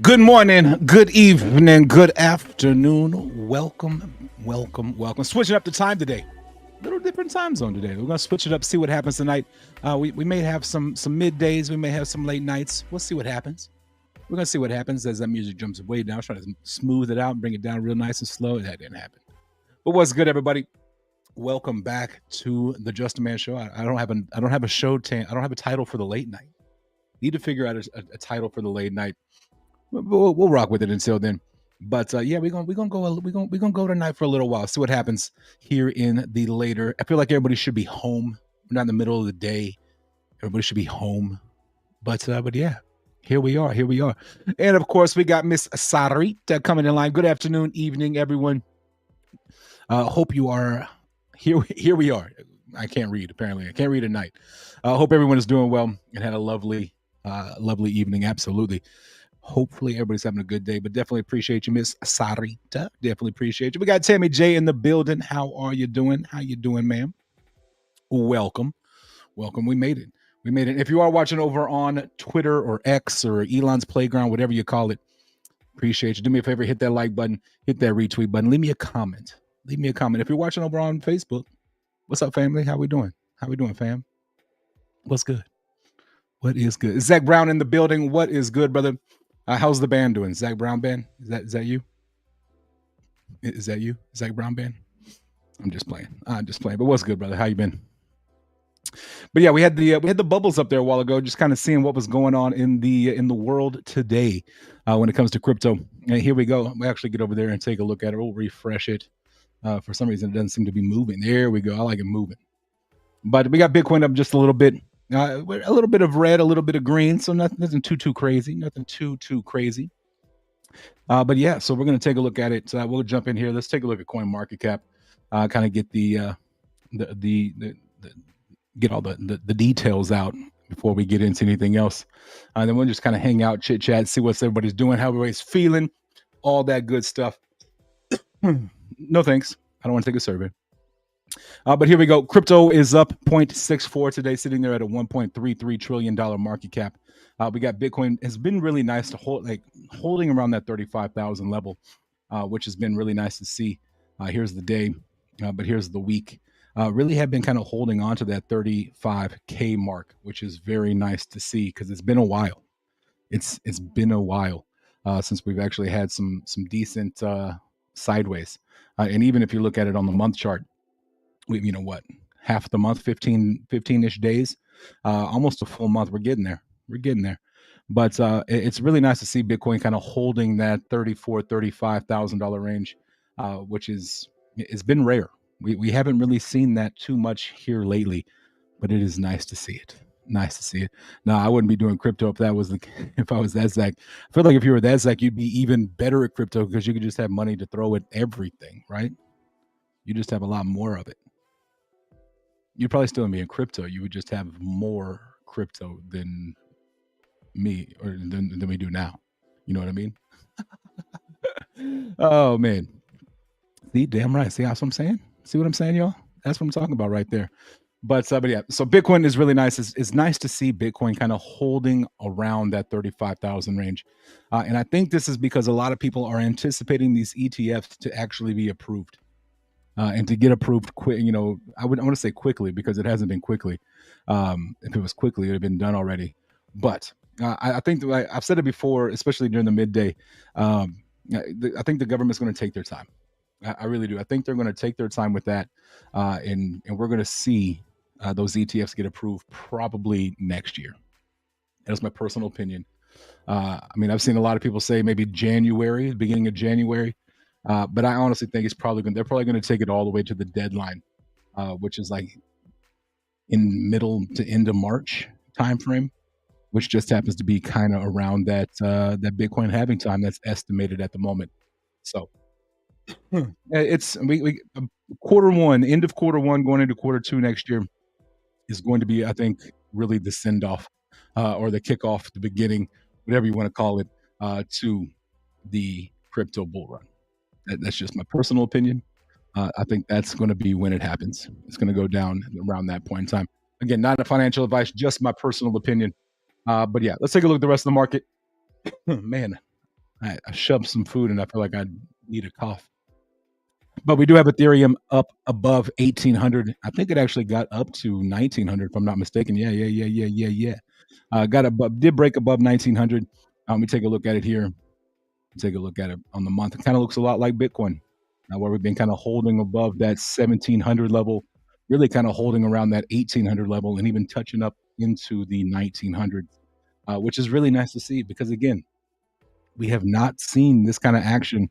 Good morning, good evening, good afternoon. Welcome. Switching up the time today. Little different time zone today. We're gonna switch it up, see what happens tonight. We may have some middays, we may have some late nights. We'll see what happens. We're gonna see what happens as that music jumps way down. I was trying to smooth it out and bring it down real nice and slow. That didn't happen. But what's good, everybody? Welcome back to the Just a Man show. I don't have a show. I don't have a title for the late night. Need to figure out a title for the late night. We'll rock with it until then. But yeah, we're gonna go tonight for a little while. See what happens here in the later. I feel like everybody should be home. We're not in the middle of the day. Everybody should be home. But yeah, here we are. And of course, we got Miss Sarita coming in line. Good afternoon, evening, everyone. Hope you are here. Here we are. I can't read. Apparently, I can't read at night. Hope everyone is doing well and had a lovely evening. Absolutely. Hopefully everybody's having a good day, but definitely appreciate you, Miss Sarita. Definitely appreciate you. We got Tammy J in the building. How are you doing? How you doing, ma'am? Welcome. We made it. If you are watching over on Twitter or X or Elon's Playground, whatever you call it, appreciate you. Do me a favor, hit that like button, hit that retweet button. Leave me a comment. If you're watching over on Facebook, what's up, family? How we doing, fam? What's good? What is good? Zach Brown in the building. What is good, brother? How's the band doing? Zach Brown band? Is that you? Is that you? Zach Brown band? I'm just playing. But what's good, brother? How you been? But yeah, we had the bubbles up there a while ago, just kind of seeing what was going on in the world today when it comes to crypto. And here we go. We actually get over there and take a look at it. We'll refresh it. For some reason, it doesn't seem to be moving. There we go. I like it moving. But we got Bitcoin up just a little bit. A little bit of red, a little bit of green, so nothing too crazy. But yeah, so we're going to take a look at it. We'll jump in here. Let's take a look at Coin Market Cap. Kind of get the get all the details out before we get into anything else. Then we'll just kind of hang out, chit chat, see what everybody's doing, how everybody's feeling, all that good stuff. No thanks. I don't want to take a survey. But here we go. Crypto is up 0.64 today, sitting there at a $1.33 trillion market cap. We got Bitcoin has been really nice to holding around that 35,000 level, which has been really nice to see. Here's the day, but here's the week. Really have been kind of holding on to that 35K mark, which is very nice to see because it's been a while. It's been a while since we've actually had some decent sideways. And even if you look at it on the month chart, half the month, 15-ish days, almost a full month. We're getting there. But it's really nice to see Bitcoin kind of holding that $34,000-$35,000 range, which it's been rare. We haven't really seen that too much here lately, but it is nice to see it. Now, I wouldn't be doing crypto if I was that Zach. I feel like if you were that Zach, you'd be even better at crypto because you could just have money to throw at everything, right? You just have a lot more of it. You'd probably still be in crypto. You would just have more crypto than me or than we do now. You know what I mean? Oh man. See, damn right. See what I'm saying? See what I'm saying, y'all? That's what I'm talking about right there. But yeah, so Bitcoin is really nice. It's nice to see Bitcoin kind of holding around that 35,000 range. And I think this is because a lot of people are anticipating these ETFs to actually be approved. And to get approved quick, I want to say quickly because it hasn't been quickly. If it was quickly, it would have been done already. But I think I've said it before, especially during the midday. I think the government's going to take their time. I really do. I think they're going to take their time with that, and we're going to see those ETFs get approved probably next year. That's my personal opinion. I've seen a lot of people say maybe beginning of January. But I honestly think they're probably going to take it all the way to the deadline, which is like in middle to end of March timeframe, which just happens to be kind of around that Bitcoin halving time that's estimated at the moment. So it's we quarter one, end of quarter one, going into quarter two next year is going to be, I think, really the send off or the kickoff, the beginning, whatever you want to call it, to the crypto bull run. That's just my personal opinion. I think that's going to be when it happens. It's going to go down around that point in time. Again, not a financial advice, just my personal opinion. But yeah, let's take a look at the rest of the market. Man, I shoved some food and I feel like I need a cough. But we do have Ethereum up above 1,800. I think it actually got up to 1,900 if I'm not mistaken. Yeah, yeah, yeah, yeah, yeah, yeah. Got above, did break above 1,900. Let me take a look at it here. Take a look at it on the month. It kind of looks a lot like Bitcoin, where we've been kind of holding above that 1,700 level, really kind of holding around that 1,800 level, and even touching up into the 1,900s, which is really nice to see because again, we have not seen this kind of action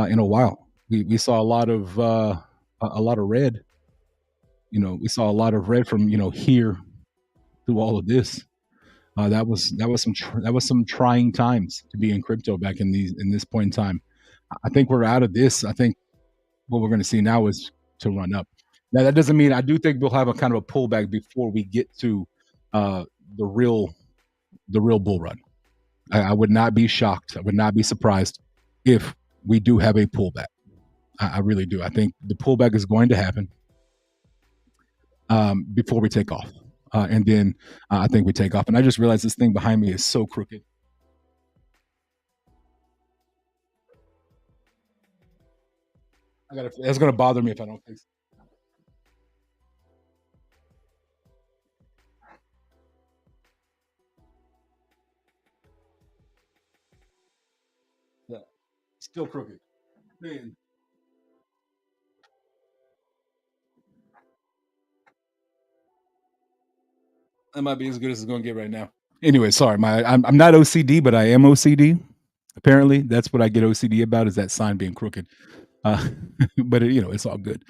in a while. We saw a lot of red. We saw a lot of red from here through all of this. That was some trying times to be in crypto back in this point in time. I think we're out of this. I think what we're going to see now is to run up. Now that doesn't mean I do think we'll have a kind of a pullback before we get to uh, the real bull run. I would not be shocked. I would not be surprised if we do have a pullback. I really do. I think the pullback is going to happen before we take off. And then I think we take off. And I just realized this thing behind me is so crooked. That's going to bother me if I don't fix it. Yeah, still crooked. Man, that might be as good as it's going to get right now. Anyway, sorry, I'm not OCD, but I am OCD. Apparently, that's what I get OCD about is that sign being crooked. Uh, but it's all good.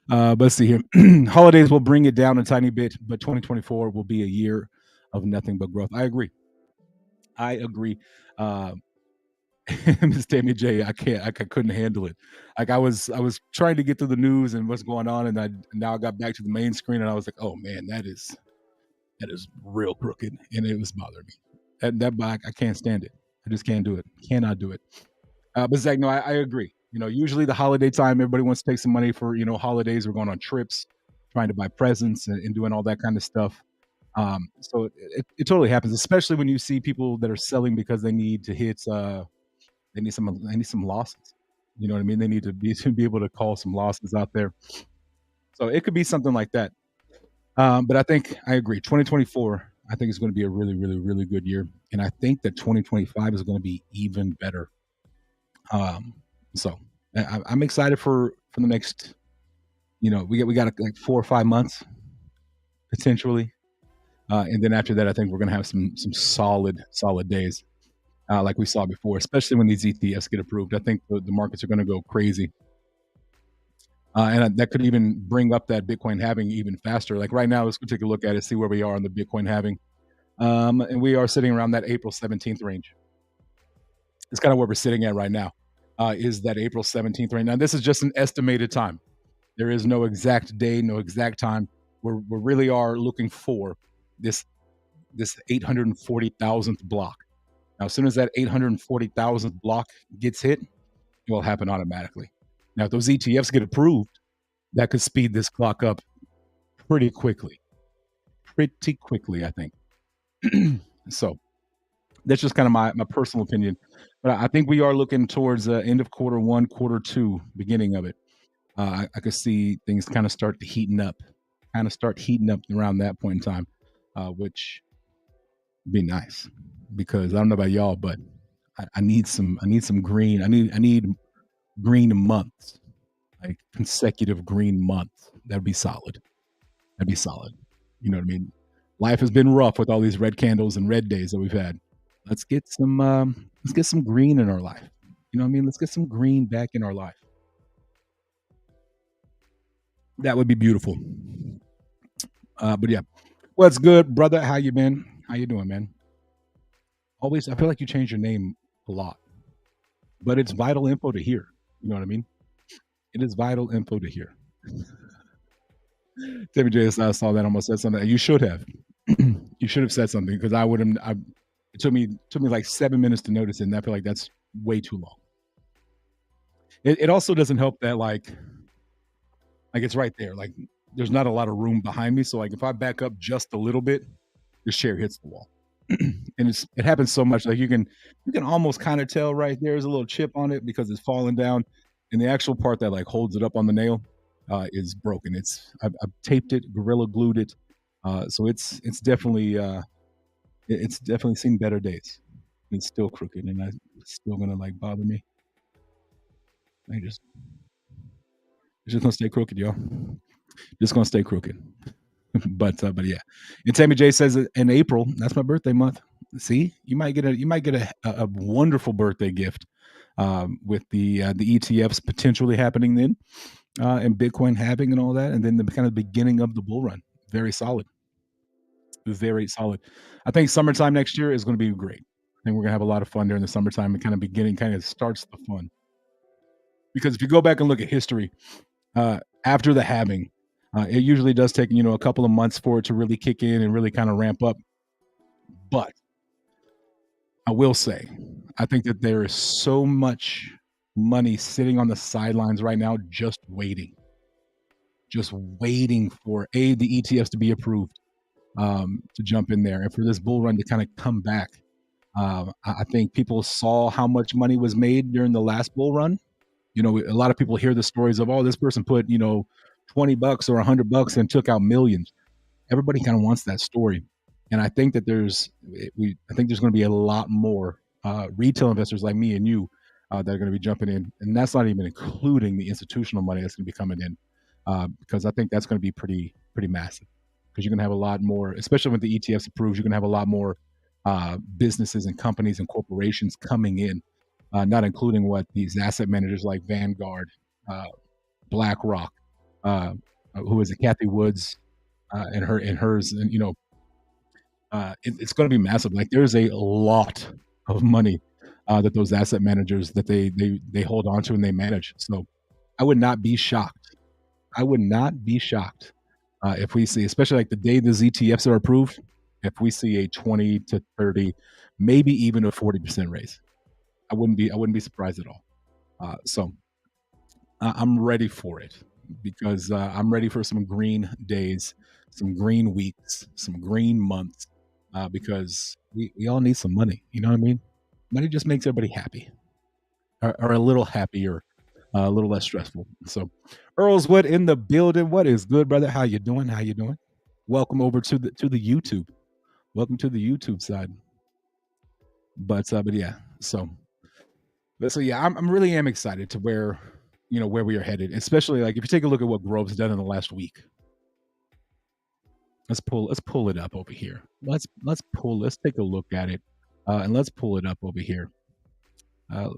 But let's see here. Holidays will bring it down a tiny bit, but 2024 will be a year of nothing but growth. I agree. I agree. Uh, Miss Tammy J, I can't. I couldn't handle it. Like I was trying to get through the news and what's going on, and I now I got back to the main screen, and I was like, oh man, that is real crooked, and it was bothering me. I can't stand it. I just can't do it. Cannot do it. But Zach, no, I agree. Usually the holiday time, everybody wants to take some money for holidays. We're going on trips, trying to buy presents and doing all that kind of stuff. So it totally happens, especially when you see people that are selling because they need to hit. They need some losses. You know what I mean? They need to be to be able to call some losses out there. So it could be something like that. But I think I agree. 2024, I think is going to be a really, really, really good year, and I think that 2025 is going to be even better. Um, so I'm excited for the next. We got like 4 or 5 months potentially, and then after that, I think we're going to have some solid days like we saw before, especially when these ETFs get approved. I think the markets are going to go crazy. And that could even bring up that Bitcoin halving even faster. Like right now, let's go take a look at it, see where we are on the Bitcoin halving. And we are sitting around that April 17th range. It's kind of where we're sitting at right now, is that April 17th range. Now, this is just an estimated time. There is no exact day, no exact time. We really are looking for this 840,000th block. Now, as soon as that 840,000th block gets hit, it will happen automatically. Now, if those ETFs get approved, that could speed this clock up pretty quickly. Pretty quickly, I think. So that's just kind of my personal opinion. But I think we are looking towards the end of quarter one, quarter two, beginning of it. I could see things kind of start to heating up around that point in time, which would be nice because I don't know about y'all, but I need some green. I need green months, like consecutive green months. That'd be solid. That'd be solid. You know what I mean? Life has been rough with all these red candles and red days that we've had. Let's get some green in our life. You know what I mean? Let's get some green back in our life. That would be beautiful. But yeah, what's good, brother? How you been? How you doing, man? Always, I feel like you change your name a lot, but it's vital info to hear. You know what I mean? It is vital info to hear. Timmy J, I saw that almost said something. You should have. You should have said something because I would have. It took me like 7 minutes to notice it, and I feel like that's way too long. It also doesn't help that like it's right there. Like there's not a lot of room behind me, so like if I back up just a little bit, the chair hits the wall. And it happens so much, like, you can almost kinda tell right there's a little chip on it because it's falling down, and the actual part that, like, holds it up on the nail, is broken. I've taped it, gorilla glued it, so it's definitely seen better days. It's still crooked, and it's still gonna, like, bother me. I just It's just gonna stay crooked, yo. Just gonna stay crooked. But yeah. And Tammy J says that in April, that's my birthday month. See, you might get a wonderful birthday gift with the ETFs potentially happening then, and Bitcoin halving and all that, and then the kind of beginning of the bull run. Very solid, very solid. I think summertime next year is going to be great. I think we're gonna have a lot of fun during the summertime and kind of starts the fun. Because if you go back and look at history, after the halving, it usually does take a couple of months for it to really kick in and really kind of ramp up. But I will say, I think that there is so much money sitting on the sidelines right now, just waiting for the ETFs to be approved, to jump in there, and for this bull run to kind of come back. I think people saw how much money was made during the last bull run. A lot of people hear the stories of, oh, this person put, $20 or $100 and took out millions. Everybody kind of wants that story. And I think that I think there's going to be a lot more retail investors like me and you that are going to be jumping in. And that's not even including the institutional money that's going to be coming in, because I think that's going to be pretty massive, because you're going to have a lot more, especially when the ETFs approves, you're going to have a lot more businesses and companies and corporations coming in, not including what these asset managers like Vanguard, BlackRock, who is it, Kathy Woods, and hers, and it's going to be massive. Like, there's a lot of money that those asset managers that they hold on to and they manage. So I would not be shocked. I would not be shocked if we see, especially like the day the ETFs are approved, if we see a 20 to 30, maybe even a 40% raise. I wouldn't be surprised at all. So I'm ready for it, because I'm ready for some green days, some green weeks, some green months, because we all need some money. You know what I mean? Money just makes everybody happy, or a little happier, a little less stressful. So, Earlswood in the building. What is good, brother? How you doing? How you doing? Welcome over to the YouTube. Welcome to the YouTube side. But yeah, so yeah, I'm really am excited to where we are headed, especially like if you take a look at what Grove's done in the last week. Let's pull it up over here. Let's take a look at it, and let's pull it up over here. Uh,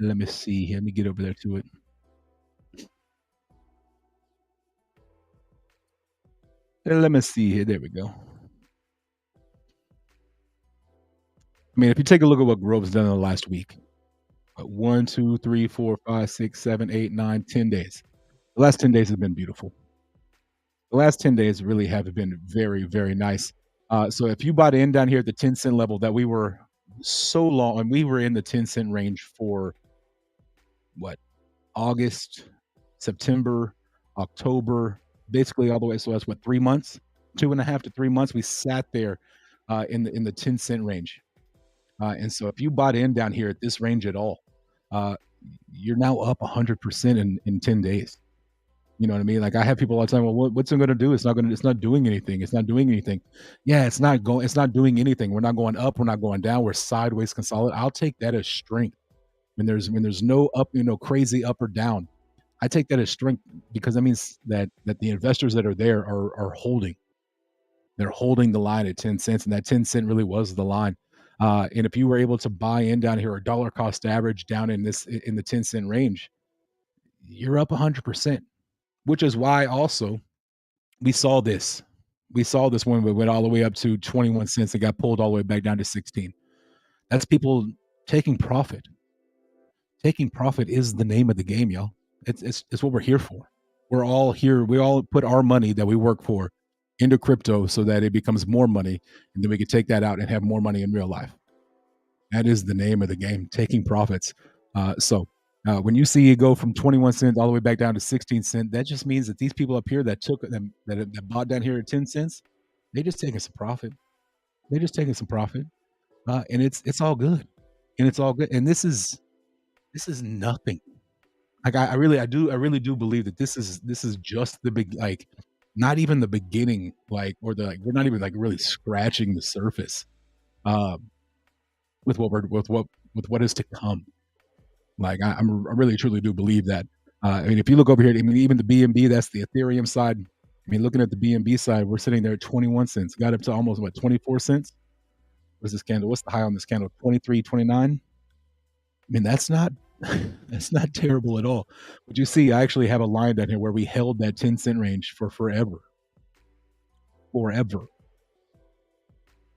let me see here. Let me get over there to it. Let me see here. There we go. I mean, if you take a look at what Grove's done in the last week, 1, 2, 3, 4, 5, 6, 7, 8, 9, 10 days. The last 10 days have been beautiful. The last 10 days really have been very, very nice. So if you bought in down here at the 10 cent level, that we were so long, and we were in the 10 cent range for what, August, September, October, basically all the way. So that's what, 3 months, 2.5 to 3 months. We sat there in the 10 cent range. And so if you bought in down here at this range at all, uh, you're now up 100% in 10 days. You know what I mean? Like, I have people all the time, well, what's it going to do? It's not doing anything. It's not doing anything. Yeah, it's not doing anything. We're not going up. We're not going down. We're sideways consolidate. I'll take that as strength. When there's no up, crazy up or down. I take that as strength, because that means that the investors that are there are holding. They're holding the line at 10 cents, and that 10 cent really was the line. And if you were able to buy in down here, a dollar cost average down in the 10 cent range, you're up 100%. Which is why also we saw this. We saw this when we went all the way up to 21 cents and got pulled all the way back down to 16. That's people taking profit. Taking profit is the name of the game, y'all. It's what we're here for. We're all here. We all put our money that we work for into crypto so that it becomes more money, and then we can take that out and have more money in real life. That is the name of the game, taking profits. So when you see it go from 21 cents all the way back down to 16 cents, that just means that these people up here that took them, that bought down here at 10 cents, they just taking some profit. They're just taking some profit, and it's all good, and it's all good. And this is nothing. Like I really do believe that this is just the big like, not even the beginning, like or the like we're not even like really scratching the surface um, with what we're with what is to come. Like I really truly do believe that. I mean, if you look over here, I mean, even the BNB, that's the Ethereum side. I mean, looking at the BNB side, we're sitting there at 21 cents, got up to almost what 24 cents. What's this candle? What's the high on this candle? 23.29. I mean, that's not that's not terrible at all. But you see, I actually have a line down here where we held that 10-cent range for forever, forever.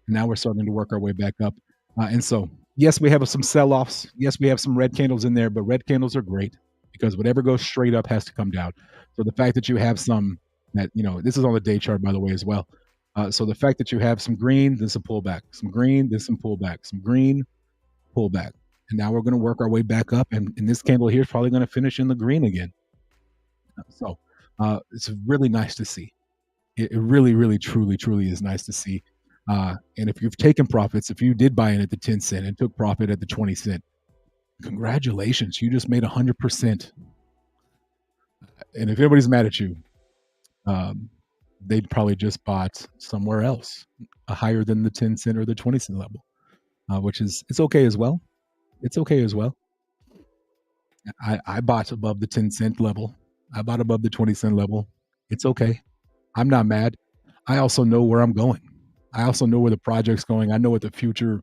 Now we're starting to work our way back up. And so, yes, we have some sell-offs. Yes, we have some red candles in there, but red candles are great because whatever goes straight up has to come down. So the fact that you have some that, this is on the day chart, by the way, as well. So the fact that you have some green, then some pullback, some green, then some pullback, some green, pullback. And now we're going to work our way back up. And this candle here is probably going to finish in the green again. So it's really nice to see. It really, really, truly, truly is nice to see. And if you've taken profits, if you did buy in at the 10 cent and took profit at the 20 cent, congratulations. You just made 100%. And if anybody's mad at you, they'd probably just bought somewhere else higher than the 10 cent or the 20 cent level, which is, it's okay as well. It's okay as well. I bought above the 10 cent level. I bought above the 20 cent level. It's okay. I'm not mad. I also know where I'm going. I also know where the project's going. I know what the future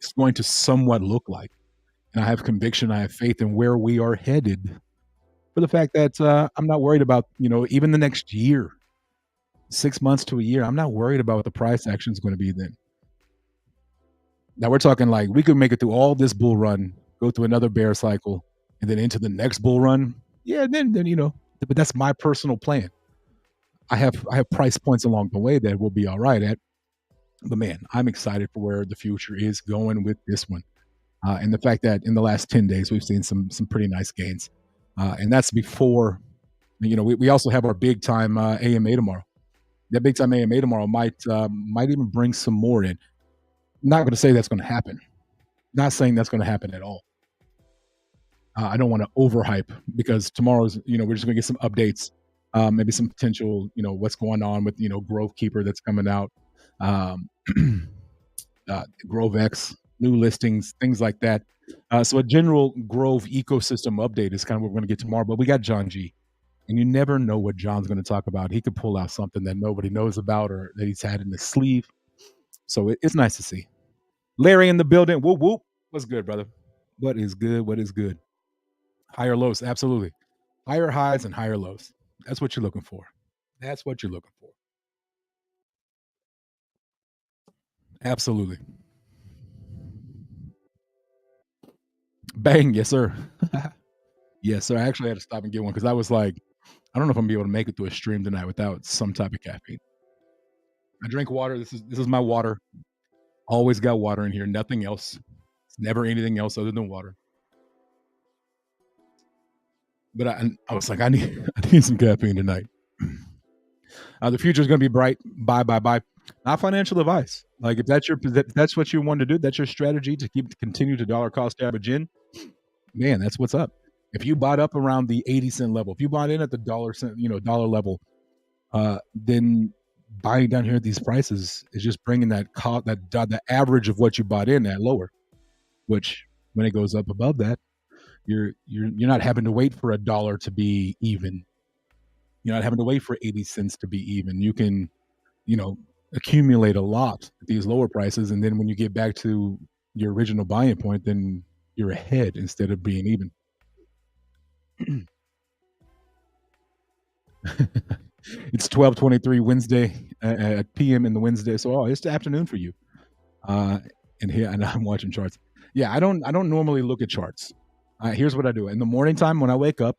is going to somewhat look like. And I have conviction, I have faith in where we are headed for the fact that I'm not worried about, even the next year, 6 months to a year. I'm not worried about what the price action is going to be then. Now we're talking like we could make it through all this bull run, go through another bear cycle, and then into the next bull run. Yeah, then but that's my personal plan. I have price points along the way that we'll be all right at. But man, I'm excited for where the future is going with this one, and the fact that in the last 10 days we've seen some pretty nice gains, and that's before. We also have our big time AMA tomorrow. That big time AMA tomorrow might even bring some more in. Not going to say that's going to happen. Not saying that's going to happen at all. I don't want to overhype because tomorrow's, we're just going to get some updates, maybe some potential, what's going on with, Grove Keeper that's coming out, Grove X, new listings, things like that. So a general Grove ecosystem update is kind of what we're going to get tomorrow. But we got John G. And you never know what John's going to talk about. He could pull out something that nobody knows about or that he's had in his sleeve. So it's nice to see. Larry in the building. Whoop, whoop. What's good, brother? What is good? What is good? Higher lows. Absolutely. Higher highs and higher lows. That's what you're looking for. That's what you're looking for. Absolutely. Bang. Yes, sir. Yes, sir. I actually had to stop and get one because I was like, I don't know if I'm going to be able to make it through a stream tonight without some type of caffeine. I drink water. This is my water. Always got water in here. Nothing else. It's never anything else other than water. But I was like, I need some caffeine tonight. The future is going to be bright. Bye. Not financial advice. Like if that's what you want to do, that's your strategy to continue to dollar cost average in. Man, that's what's up. If you bought up around the 80 cent level, if you bought in at the dollar level, then buying down here at these prices is just bringing the average of what you bought in at lower. Which when it goes up above that, you're not having to wait for $1 to be even. You're not having to wait for 80 cents to be even. You can, accumulate a lot at these lower prices, and then when you get back to your original buying point, then you're ahead instead of being even. It's 12:23 Wednesday at PM in the Wednesday, so it's the afternoon for you. And here, and I'm watching charts. Yeah, I don't normally look at charts. Here's what I do in the morning time when I wake up.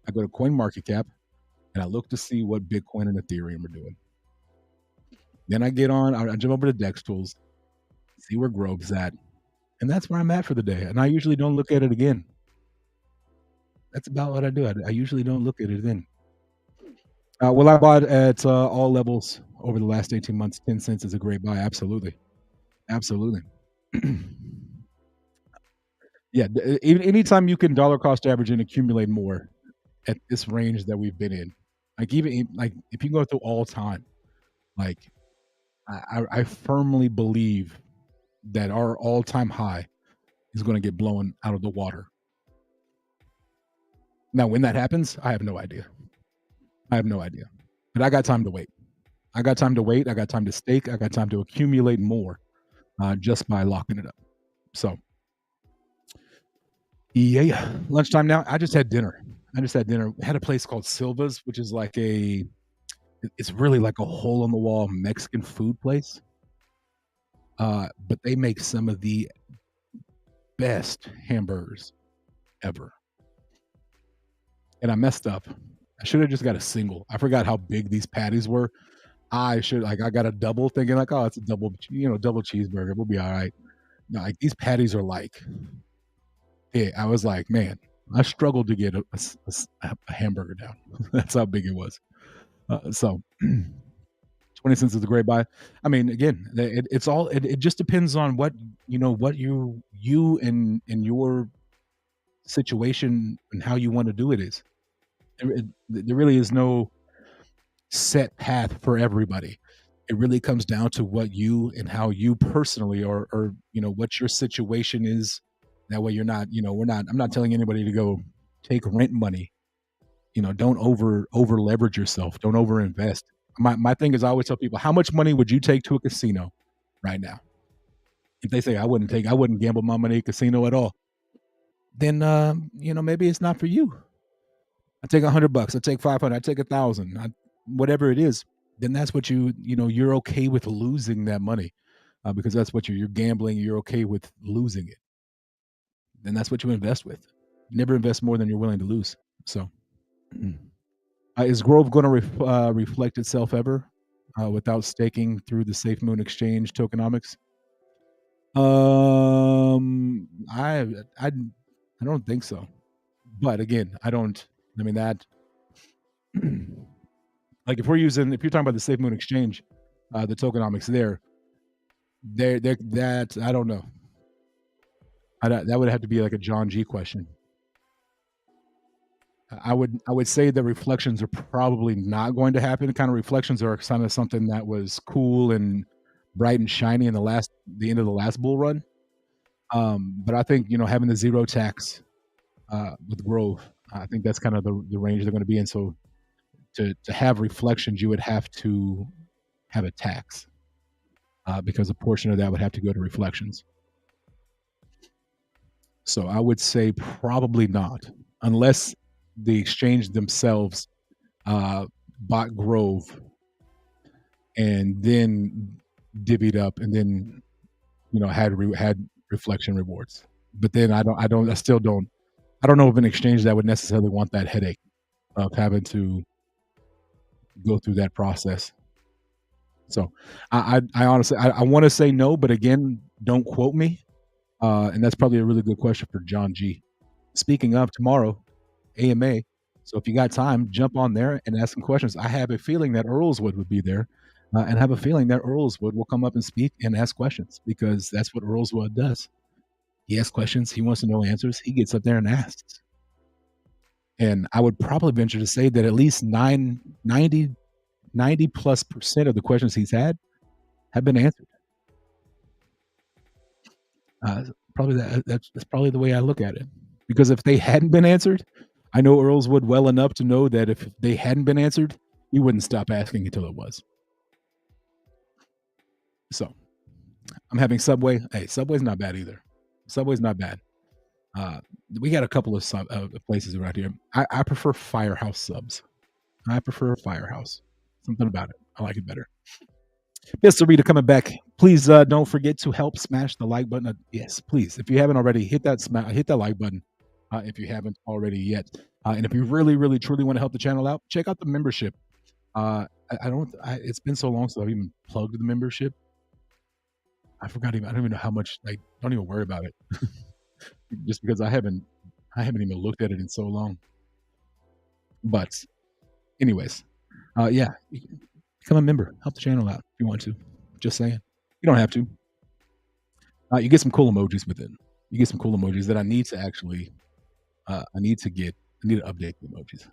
I go to CoinMarketCap and I look to see what Bitcoin and Ethereum are doing. Then I get on. I jump over to Dex Tools, see where Grove's at, and that's where I'm at for the day. And I usually don't look at it again. That's about what I do. I usually don't look at it then. Well, I bought at all levels over the last 18 months, 10 cents is a great buy. Absolutely. Absolutely. Yeah. Even anytime you can dollar cost average and accumulate more at this range that we've been in, like like if you go through all time, like I firmly believe that our all time high is going to get blown out of the water. Now, when that happens, I have no idea. I have no idea. But I got time to wait. I got time to wait. I got time to stake. I got time to accumulate more just by locking it up. So, yeah, lunchtime now. I just had dinner. I had a place called Silva's, which is like it's really like a hole in the wall Mexican food place. But they make some of the best hamburgers ever. And I messed up. I should have just got a single. I forgot how big these patties were. I got a double thinking like, oh, it's a double cheeseburger. We'll be all right. No, like these patties are like, yeah, I was like, man, I struggled to get a hamburger down. That's how big it was. So 20 cents is a great buy. I mean, again, it just depends on what you and your situation and how you want to do it is. There really is no set path for everybody. It really comes down to what you and how you personally or what your situation is. That way you're not, I'm not telling anybody to go take rent money. Don't over leverage yourself. Don't over invest. My thing is I always tell people, how much money would you take to a casino right now? If they say I wouldn't gamble my money at a casino at all, then maybe it's not for you. I take $100. I take 500. I take 1,000. Whatever it is, then that's what you're okay with losing that money because that's what you're gambling. You're okay with losing it. Then that's what you invest with. Never invest more than you're willing to lose. So, is Grove going to reflect itself ever without staking through the Safe Moon Exchange tokenomics? I don't think so. But again, I don't. I mean that. Like if you're talking about the Safe Moon Exchange, the tokenomics there, that I don't know. That would have to be like a John G question. I would say the reflections are probably not going to happen. Kind of reflections are kind of something that was cool and bright and shiny in the end of the last bull run. But I think having the zero tax with Grove, I think that's kind of the range they're going to be in. So to have reflections, you would have to have a tax because a portion of that would have to go to reflections. So I would say probably not, unless the exchange themselves bought Grove and then divvied up and then had reflection rewards. But then I still don't know of an exchange that would necessarily want that headache of having to go through that process. So I honestly I want to say no, but again, don't quote me. And that's probably a really good question for John G. Speaking of tomorrow, AMA. So if you got time, jump on there and ask some questions. I have a feeling that Earlswood would be there, and have a feeling that Earlswood will come up and speak and ask questions because that's what Earlswood does. He asks questions. He wants to know answers. He gets up there and asks. And I would probably venture to say that at least 90+ % of the questions he's had have been answered. Probably that's probably the way I look at it. Because if they hadn't been answered, I know Earlswood well enough to know that if they hadn't been answered, he wouldn't stop asking until it was. So I'm having Subway. Hey, Subway's not bad either. Subway's not bad. We got a couple of places around here. I prefer Firehouse subs. I prefer Firehouse. Something about it. I like it better. Mr. Rita coming back. Please don't forget to help smash the like button. Yes, please. If you haven't already, hit that like button. If you haven't already yet, and if you really, really, truly want to help the channel out, check out the membership. It's been so long since I've even plugged the membership. I don't even know how much. Don't even worry about it. Just because I haven't even looked at it in so long. But anyways, yeah, become a member. Help the channel out if you want to. Just saying. You don't have to. You get some cool emojis with it. You get some cool emojis that I need to actually. I need to get. I need to update the emojis.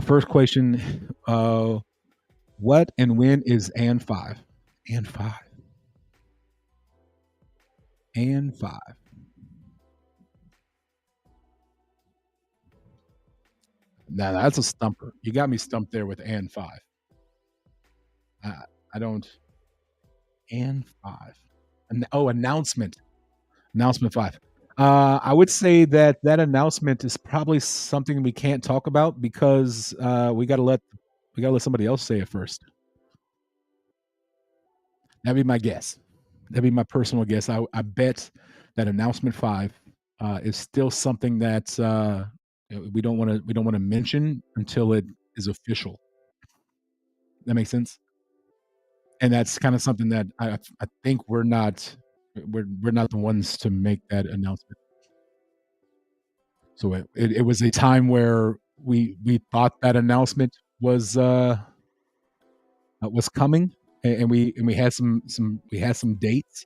First question: what and when is and five? And five. And five. Now that's a stumper. You got me stumped there with and five. I, I don't. And five. Announcement. Announcement five. I would say that that announcement is probably something we can't talk about because we gotta let somebody else say it first. That'd be my guess. That'd be my personal guess. I bet that announcement five is still something that we don't want to mention until it is official. That makes sense. And that's kind of something that I think we're not the ones to make that announcement. So it was a time where we thought that announcement was coming, and we had some dates.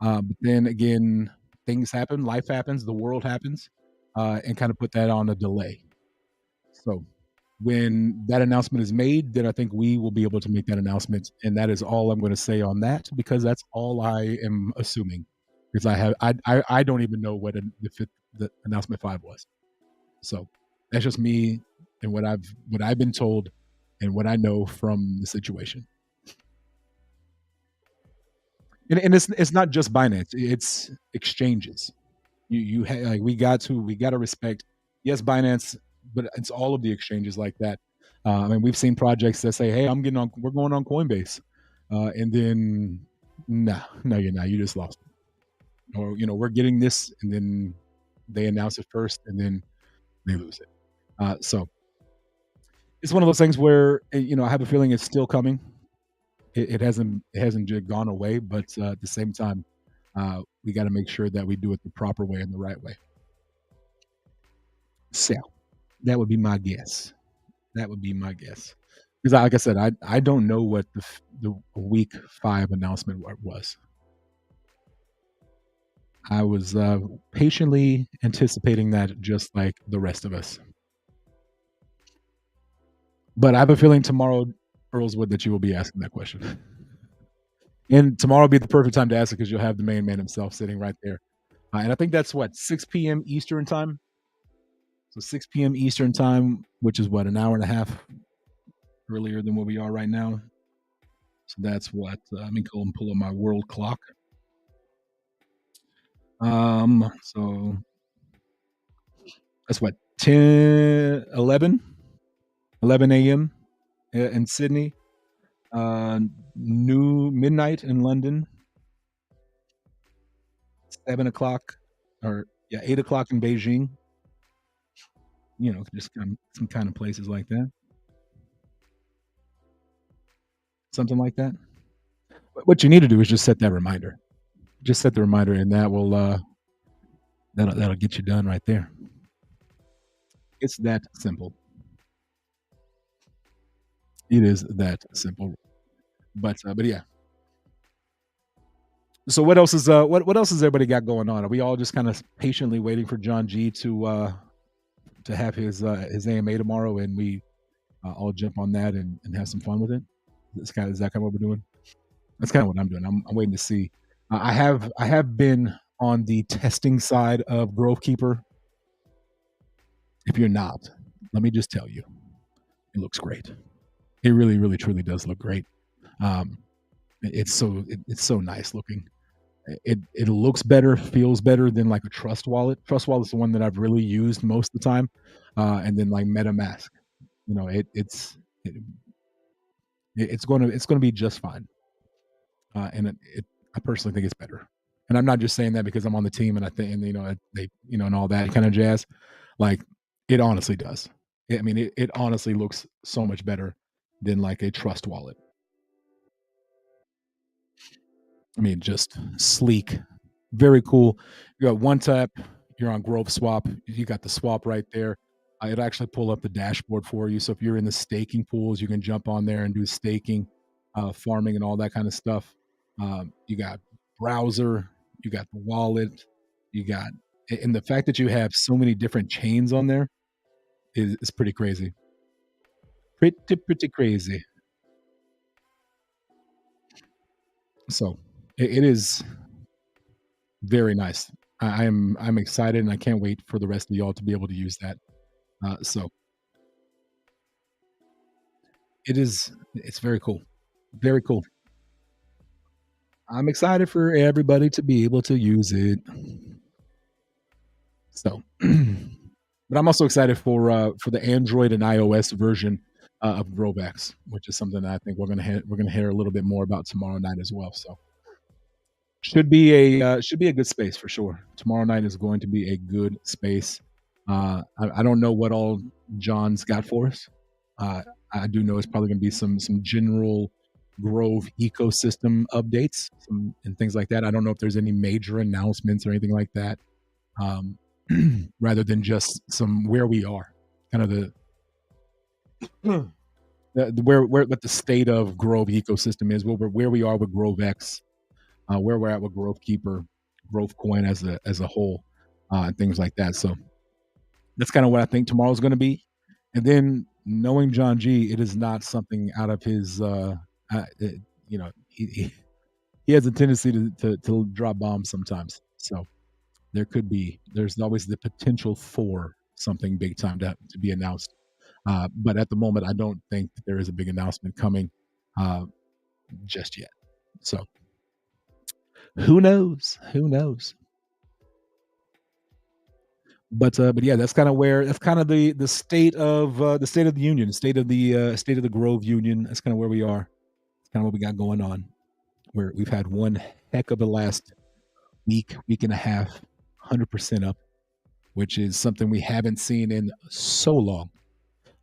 But then again, things happen, life happens, the world happens, and kind of put that on a delay. So when that announcement is made, then I think we will be able to make that announcement, and that is all I'm going to say on that because that's all I am assuming. Because I don't even know the announcement five was. So that's just me and what I've been told and what I know from the situation. And it's not just Binance; it's exchanges. Like we got to respect. Yes, Binance, but it's all of the exchanges like that. I mean, we've seen projects that say, "Hey, we're going on Coinbase," and then no, you're not. You just lost. Or we're getting this, and then they announce it first, and then they lose it. So it's one of those things where I have a feeling it's still coming. It hasn't just gone away, but at the same time, we got to make sure that we do it the proper way and the right way. So that would be my guess. That would be my guess. Because, like I said, I don't know what the week five announcement was. I was patiently anticipating that, just like the rest of us. But I have a feeling tomorrow, Earlswood, that you will be asking that question. And tomorrow will be the perfect time to ask it because you'll have the main man himself sitting right there. And I think that's what, 6 p.m. Eastern time? So 6 p.m. Eastern time, which is what, an hour and a half earlier than where we are right now. So that's what, let me go and pull up my world clock. So that's what, 10, 11 a.m. in Sydney, new midnight in London, 7 o'clock, or yeah, 8 o'clock in Beijing. Just some kind of places like that, something like that. But what you need to do is just set that reminder. Just set the reminder, and that will that'll get you done right there. It's that simple. It is that simple. But yeah. So what else has everybody got going on? Are we all just kind of patiently waiting for John G to have his AMA tomorrow, and we all jump on that and have some fun with it? Is that kind of what we're doing? That's kind of what I'm doing. I'm waiting to see. I have been on the testing side of Grove Keeper. If you're not, let me just tell you, it looks great. It really, really, truly does look great. Um, it's so nice looking. It looks better, feels better than like a Trust Wallet. Trust Wallet is the one that I've really used most of the time, and then like MetaMask. It's going to be just fine. And I personally think it's better. And I'm not just saying that because I'm on the team and I think, and they, and all that kind of jazz. Like, it honestly does. I mean, it honestly looks so much better than like a Trust Wallet. I mean, just sleek, very cool. You got one tap, you're on Grove Swap. You got the swap right there. It'll actually pull up the dashboard for you. So if you're in the staking pools, you can jump on there and do staking, farming, and all that kind of stuff. You got browser, you got the wallet, you got, and the fact that you have so many different chains on there is pretty crazy. Pretty crazy. So it is very nice. I'm excited and I can't wait for the rest of y'all to be able to use that. So it's very cool. Very cool. I'm excited for everybody to be able to use it. So, but I'm also excited for the Android and iOS version of Grovex, which is something that I think we're gonna hear a little bit more about tomorrow night as well. So should be a good space for sure. Tomorrow night is going to be a good space. I don't know what all John's got for us. Uh, I do know it's probably going to be some general Grove ecosystem updates and things like that. I don't know if there's any major announcements or anything like that, um, rather than just some where we are, kind of where what the state of Grove ecosystem is, where we are with Grove X, where we're at with Grove Keeper, Grove Coin as a whole, and things like that. So that's kind of what I think tomorrow's going to be. And then knowing John G, it is not something out of his. You know, he has a tendency to drop bombs sometimes. So there's always the potential for something big time to be announced. But at the moment, I don't think there is a big announcement coming uh, just yet. So who knows? Who knows? But yeah, that's kind of the state of the union, state of the Grove Union. That's kind of where we are. It's kind of what we got going on. We've had one heck of a last week and a half, 100% up, which is something we haven't seen in so long.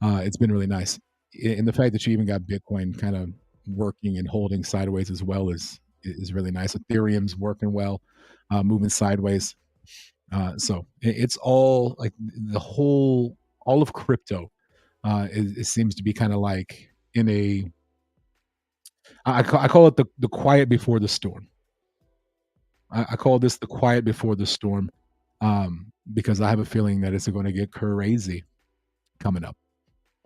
It's been really nice, and the fact that you even got Bitcoin kind of working and holding sideways as well is really nice. Ethereum's working well, moving sideways. So it's all like the whole all of crypto. It seems to be kind of like in a I call it the quiet before the storm. I call this the quiet before the storm, because I have a feeling that it's going to get crazy coming up.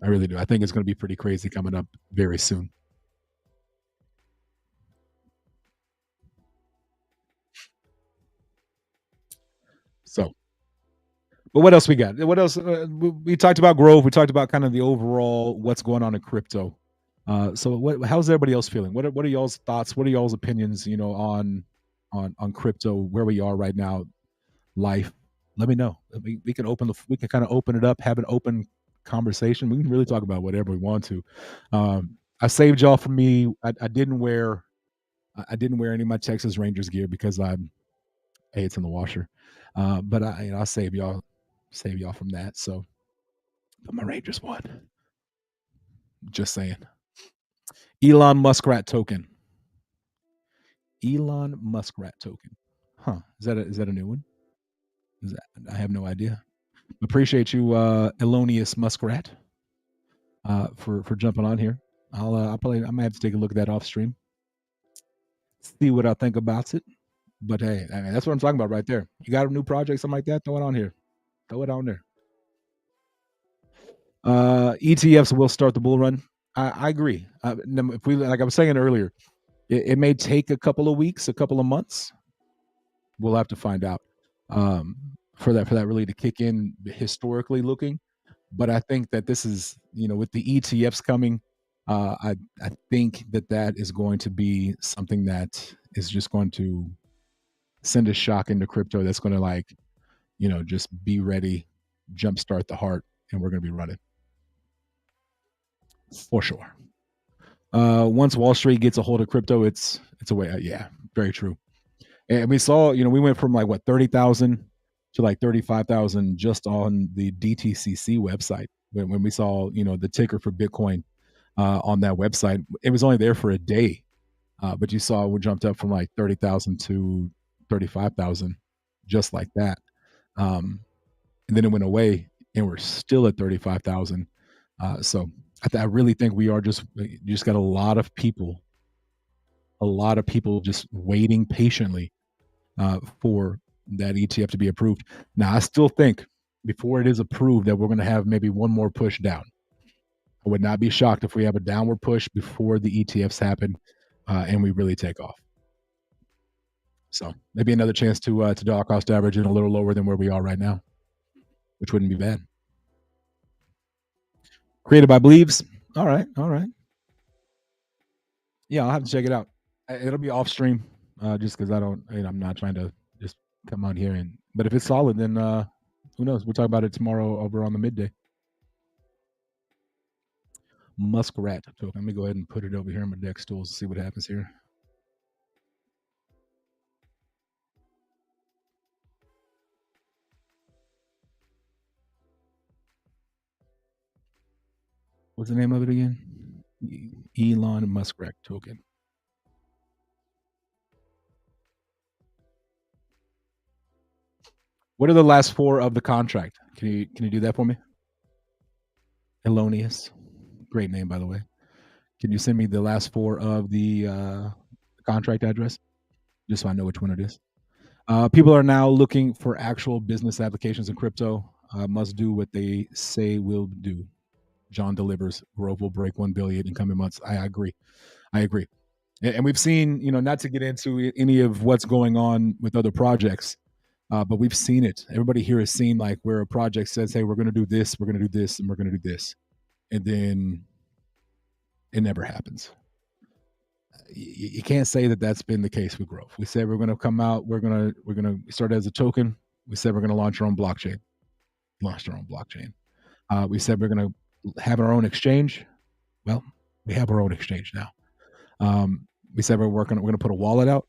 I really do. I think it's going to be pretty crazy coming up very soon. So, but what else we got? What else? We talked about Grove. We talked about kind of the overall what's going on in crypto. So, how's everybody else feeling? What are y'all's thoughts? What are y'all's opinions? On crypto, where we are right now, life. Let me know. We can we can kind of open it up, have an open conversation. We can really talk about whatever we want to. I saved y'all from me. I didn't wear any of my Texas Rangers gear because it's in the washer. But I save y'all from that. So, but my Rangers won. Just saying. Elon Muskrat token. Elon Muskrat token. Huh? Is that a new one? I have no idea. Appreciate you, Elonius Muskrat, for jumping on here. I might have to take a look at that off stream, see what I think about it. But hey, I mean, that's what I'm talking about right there. You got a new project, something like that? Throw it on here. Throw it on there. ETFs will start the bull run. I agree. If we, like I was saying earlier, it may take a couple of weeks, a couple of months. We'll have to find out, for that really to kick in historically looking. But I think that this is, with the ETFs coming, I think that is going to be something that is just going to send a shock into crypto. That's going to just be ready, jumpstart the heart, and we're going to be running for sure. Once Wall Street gets a hold of crypto, it's a way. Yeah, very true. And we saw, we went from like what 30,000 to like 35,000 just on the DTCC website when we saw the ticker for Bitcoin on that website. It was only there for a day, but you saw we jumped up from like 30,000 to 35,000 just like that, and then it went away. and we're still at 35,000. So I really think we are just you just got a lot of people just waiting patiently for that ETF to be approved. Now, I still think before it is approved that we're going to have maybe one more push down. I would not be shocked if we have a downward push before the ETFs happen and we really take off. So maybe another chance to dollar cost average and a little lower than where we are right now, which wouldn't be bad. Created by Believes. All right, all right. Yeah, I'll have to check it out. It'll be off stream, just because I don't. I'm not trying to just come on here and. But if it's solid, then who knows? We'll talk about it tomorrow over on the midday. Muskrat token. Let me go ahead and put it over here in my DEX tools to see what happens here. What's the name of it again? Elon Muskrat token. What are the last four of the contract? Can you do that for me? Elonius. Great name, by the way. Can you send me the last four of the contract address? Just so I know which one it is. People are now looking for actual business applications in crypto. Must do what they say will do. John delivers. Grove will break 1 billion in coming months. I agree. I agree. And we've seen, not to get into any of what's going on with other projects, but we've seen it. Everybody here has seen like where a project says, "Hey, we're going to do this, we're going to do this, and we're going to do this," and then it never happens. You can't say that that's been the case with Grove. We said we're going to come out. We're going to start as a token. We said we're going to launch our own blockchain. Launched our own blockchain. We said we're going to have our own exchange. Well, we have our own exchange now. We said we're going to put a wallet out.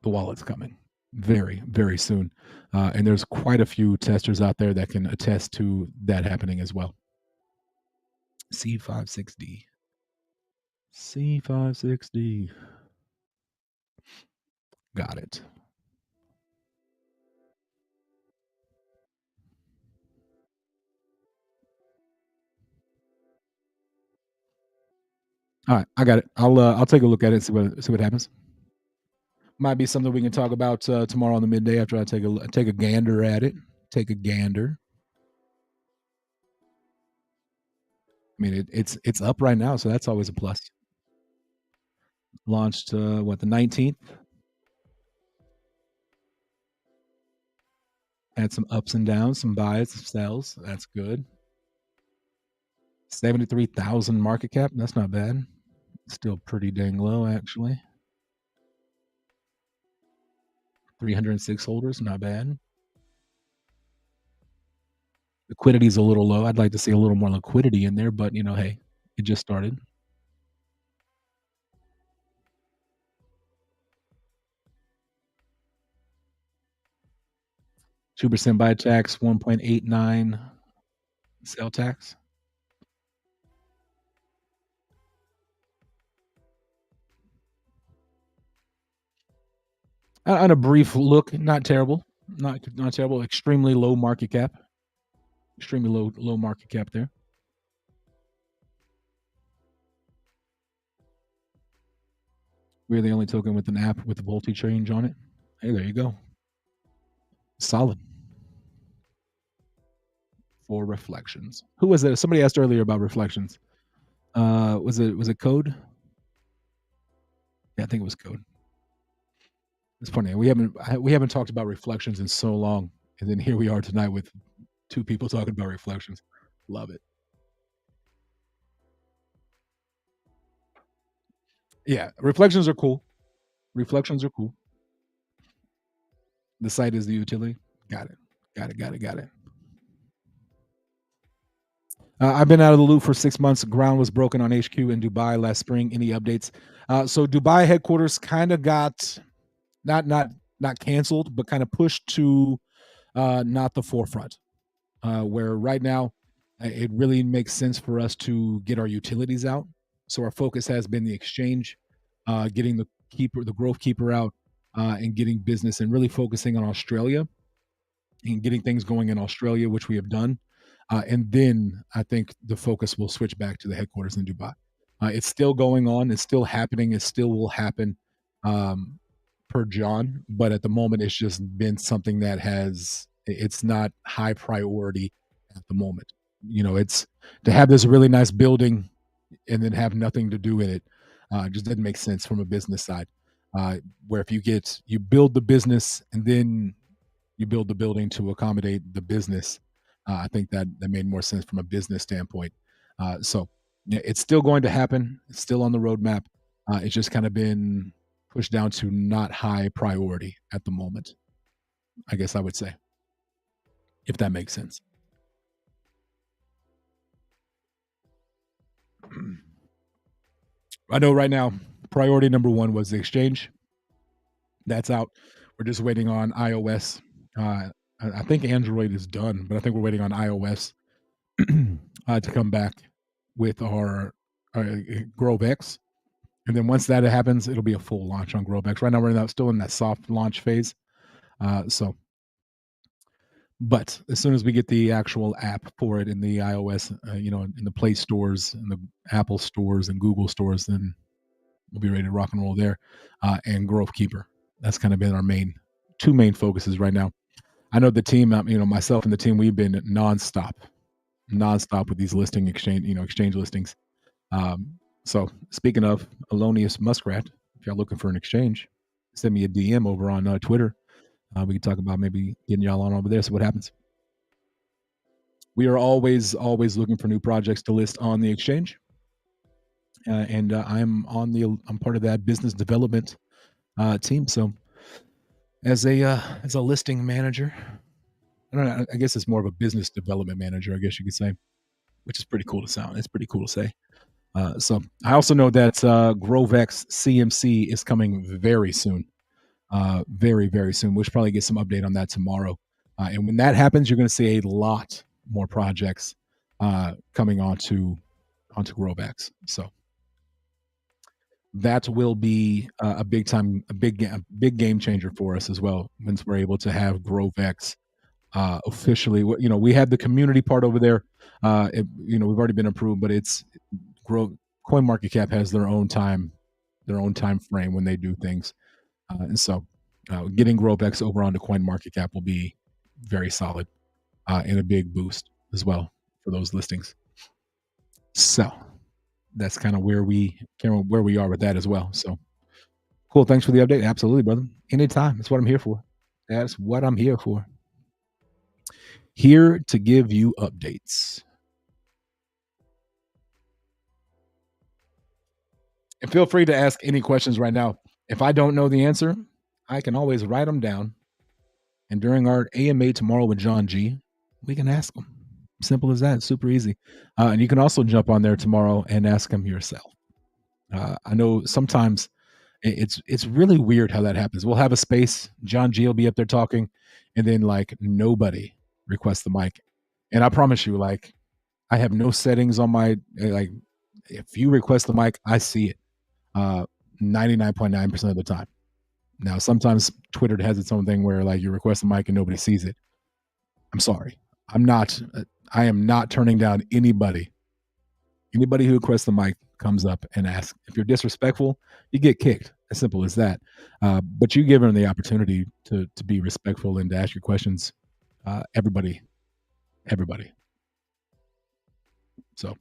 The wallet's coming very, very soon. And there's quite a few testers out there that can attest to that happening as well. C56D. C56D. Got it. All right, I got it. I'll take a look at it, see what happens. Might be something we can talk about tomorrow on the midday after I take a gander at it. Take a gander. I mean, it's up right now, so that's always a plus. Launched the 19th. Had some ups and downs, some buys, some sells. That's good. 73,000 market cap. That's not bad. Still pretty dang low, actually. 306 holders. Not bad. Liquidity is a little low. I'd like to see a little more liquidity in there, but hey, it just started. $2 buy tax, 1.89 sell tax. On a brief look, not terrible. Not terrible. Extremely low market cap. Extremely low market cap there. We're the only token with an app with a voltage change on it. Hey, there you go. Solid. For reflections. Who was it? Somebody asked earlier about reflections. Was it Code? Yeah, I think it was Code. It's funny. We haven't talked about reflections in so long, and then here we are tonight with two people talking about reflections. Love it. Yeah, reflections are cool. Reflections are cool. The site is the utility. Got it. Got it. I've been out of the loop for 6 months. Ground was broken on HQ in Dubai last spring. Any updates? So Dubai headquarters kind of got not canceled, but kind of pushed to not the forefront. Where right now it really makes sense for us to get our utilities out. So our focus has been the exchange, getting the growth keeper out, and getting business, and really focusing on Australia and getting things going in Australia, which we have done. And then I think the focus will switch back to the headquarters in Dubai. It's still going on. It's still happening. It still will happen um, per John. But at the moment, it's just been something that it's not high priority at the moment. It's to have this really nice building and then have nothing to do in it. Just doesn't make sense from a business side. Where if you build the business and then you build the building to accommodate the business. I think that made more sense from a business standpoint. So yeah, it's still going to happen. It's still on the roadmap. It's just kind of been pushed down to not high priority at the moment. I guess I would say, if that makes sense. I know right now, priority number one was the exchange. That's out. We're just waiting on iOS. I think Android is done, but I think we're waiting on iOS to come back with our Grove X. And then once that happens, it'll be a full launch on Grove X. Right now, we're still in that soft launch phase. But as soon as we get the actual app for it in the iOS, in the Play stores and the Apple stores and Google stores, then we'll be ready to rock and roll there. And Grove Keeper. That's kind of been our two main focuses right now. I know the team, myself and the team, we've been nonstop with these exchange listings. So speaking of Alonius Muskrat, if y'all looking for an exchange, send me a DM over on Twitter. We can talk about maybe getting y'all on over there. So what happens? We are always looking for new projects to list on the exchange, and I'm part of that business development team. So as a listing manager, I guess it's more of a business development manager, I guess you could say, which is pretty cool to sound. It's pretty cool to say. So I also know that GroveX CMC is coming very soon, very, very soon. We should probably get some update on that tomorrow. And when that happens, you're going to see a lot more projects coming onto GroveX. So that will be a big game changer for us as well once we're able to have GroveX officially. We have the community part over there. We've already been approved, but it's CoinMarketCap has their own time frame when they do things, and so getting GroveX over onto CoinMarketCap will be very solid and a big boost as well for those listings. So that's kind of where we are with that as well. So cool. Thanks for the update. Absolutely, brother. Anytime. That's what I'm here for. That's what I'm here for. Here to give you updates. And feel free to ask any questions right now. If I don't know the answer, I can always write them down. And during our AMA tomorrow with John G, we can ask them. Simple as that. Super easy. And you can also jump on there tomorrow and ask them yourself. I know sometimes it's really weird how that happens. We'll have a space. John G will be up there talking, and then like nobody requests the mic. And I promise you, like, I have no settings on my like. If you request the mic, I see it. 99.9% of the time. Now, sometimes Twitter has its own thing where like you request a mic and nobody sees it. I'm sorry. I am not turning down anybody. Anybody who requests the mic comes up and asks. If you're disrespectful, you get kicked. As simple as that. But you give them the opportunity to be respectful and to ask your questions. Everybody. So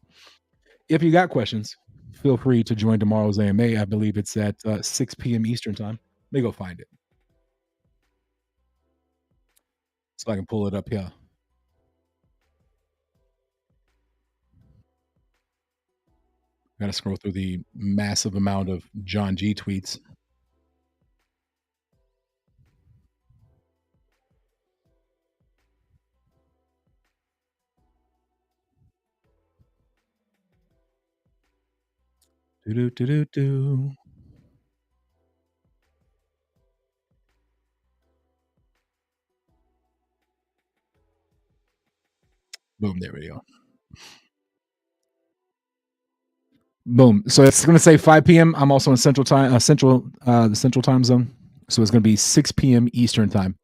if you got questions, feel free to join tomorrow's AMA. I believe it's at 6 p.m. Eastern time. Let me go find it. So I can pull it up here. Got to scroll through the massive amount of John G tweets. Do. Boom, there we go. Boom. So it's going to say 5 p.m. I'm also in the central time zone. So it's going to be 6 p.m. Eastern time.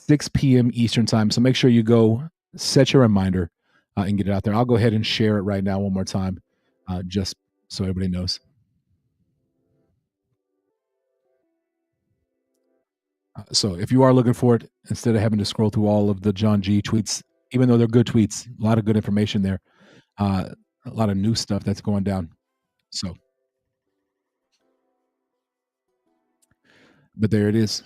6 p.m. Eastern time. So make sure you go set your reminder and get it out there. I'll go ahead and share it right now one more time, just so everybody knows. So if you are looking for it, instead of having to scroll through all of the John G tweets, even though they're good tweets, a lot of good information there, uh, a lot of new stuff that's going down. So, but there it is,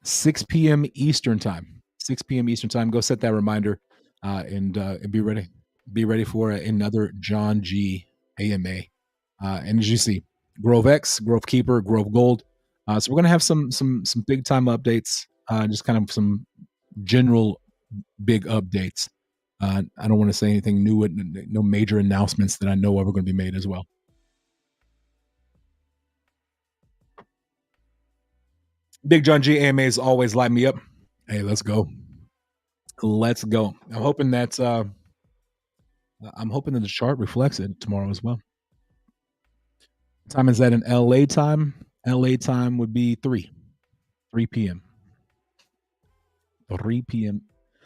6 p.m. Eastern time. 6 p.m. Eastern time. Go set that reminder and be ready. Be ready for another John G AMA. And as you see, Grove X, Grove Keeper, Grove Gold. So we're gonna have some big time updates. Just kind of some general big updates. I don't want to say anything new, no major announcements that I know of are going to be made as well. Big John G AMAs always light me up. Hey, let's go. Let's go. I'm hoping that the chart reflects it tomorrow as well. What time is that in LA time? LA time would be 3 p.m. 3 p.m.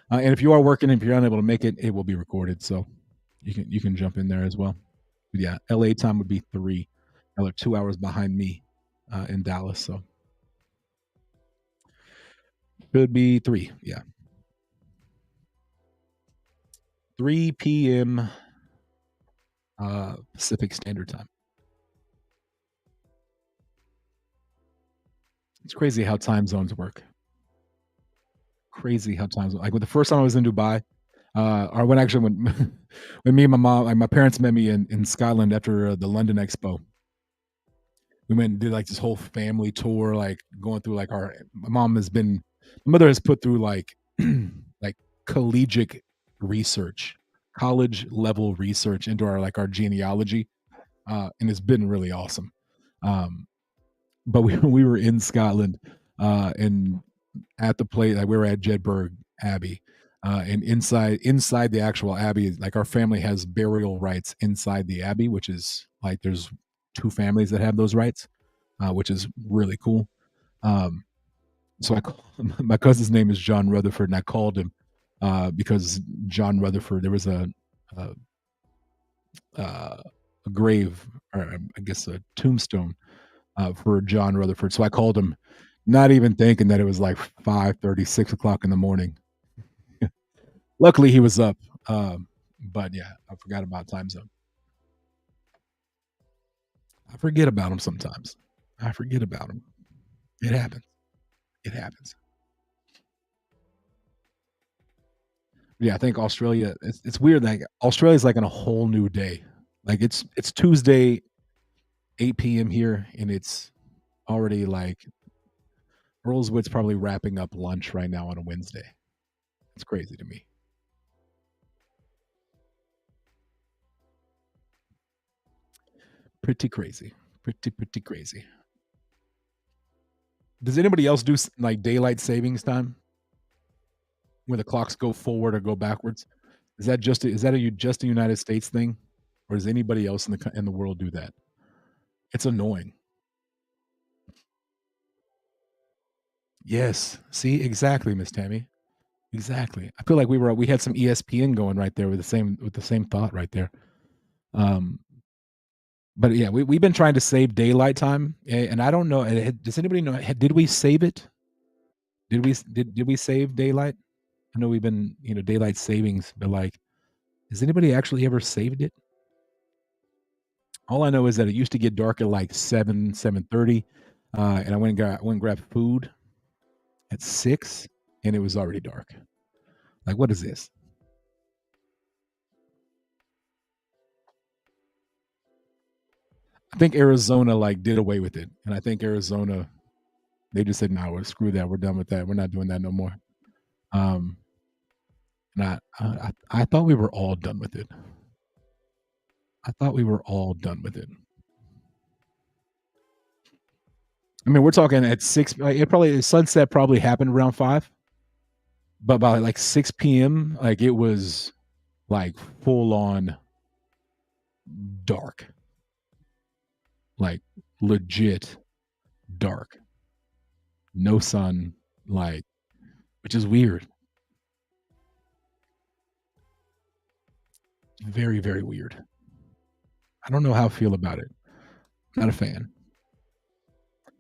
And if you are working, if you're unable to make it, it will be recorded, so you can jump in there as well. But yeah, LA time would be 3. Y'all are 2 hours behind me in Dallas, so should be 3. Yeah, 3 p.m. Pacific Standard Time. It's crazy how time zones work. Crazy how time zones. Like when the first time I was in Dubai, or when actually when when me and my mom, like my parents met me in Scotland after the London Expo. We went and did like this whole family tour, like going through like my mother has put through like like collegiate research, college level research into our genealogy, and it's been really awesome. Um, but we were in Scotland, and at the place, like we were at Jedburgh Abbey, and inside the actual abbey, like our family has burial rights inside the abbey, which is like there's two families that have those rights, which is really cool. Um, so my cousin's name is John Rutherford, and I called him because John Rutherford. There was a, a grave, or I guess a tombstone for John Rutherford. So I called him, not even thinking that it was like 5:30, 6 o'clock in the morning. Luckily, he was up. But yeah, I forgot about time zone. I forget about him sometimes. I forget about him. It happens. It happens. Yeah, I think Australia. It's weird. Like Australia's like on a whole new day. Like it's Tuesday, 8 p.m. here, and it's already like Earlswood's probably wrapping up lunch right now on a Wednesday. It's crazy to me. Pretty crazy. Pretty crazy. Does anybody else do like daylight savings time where the clocks go forward or go backwards? Is that a United States thing, or does anybody else in the world do that? It's annoying. Yes. See, exactly, Miss Tammy. Exactly. I feel like we had some ESPN going right there with the same thought right there. Um, but yeah, we've been trying to save daylight time, and I don't know. Does anybody know? Did we save it? Did we save daylight? I know we've been daylight savings, but like, has anybody actually ever saved it? All I know is that it used to get dark at like 7:30, and I went and grabbed food at 6, and it was already dark. Like, what is this? I think Arizona like did away with it, and I think Arizona they just said, "No, screw that. We're done with that. We're not doing that no more." Um, and I thought we were all done with it. I thought we were all done with it. I mean, we're talking at 6. Like, sunset probably happened around 5, but by like 6 p.m., like it was like full on dark, like legit dark, no sun, like which is weird. Very, very weird. I don't know how I feel about it. Not a fan.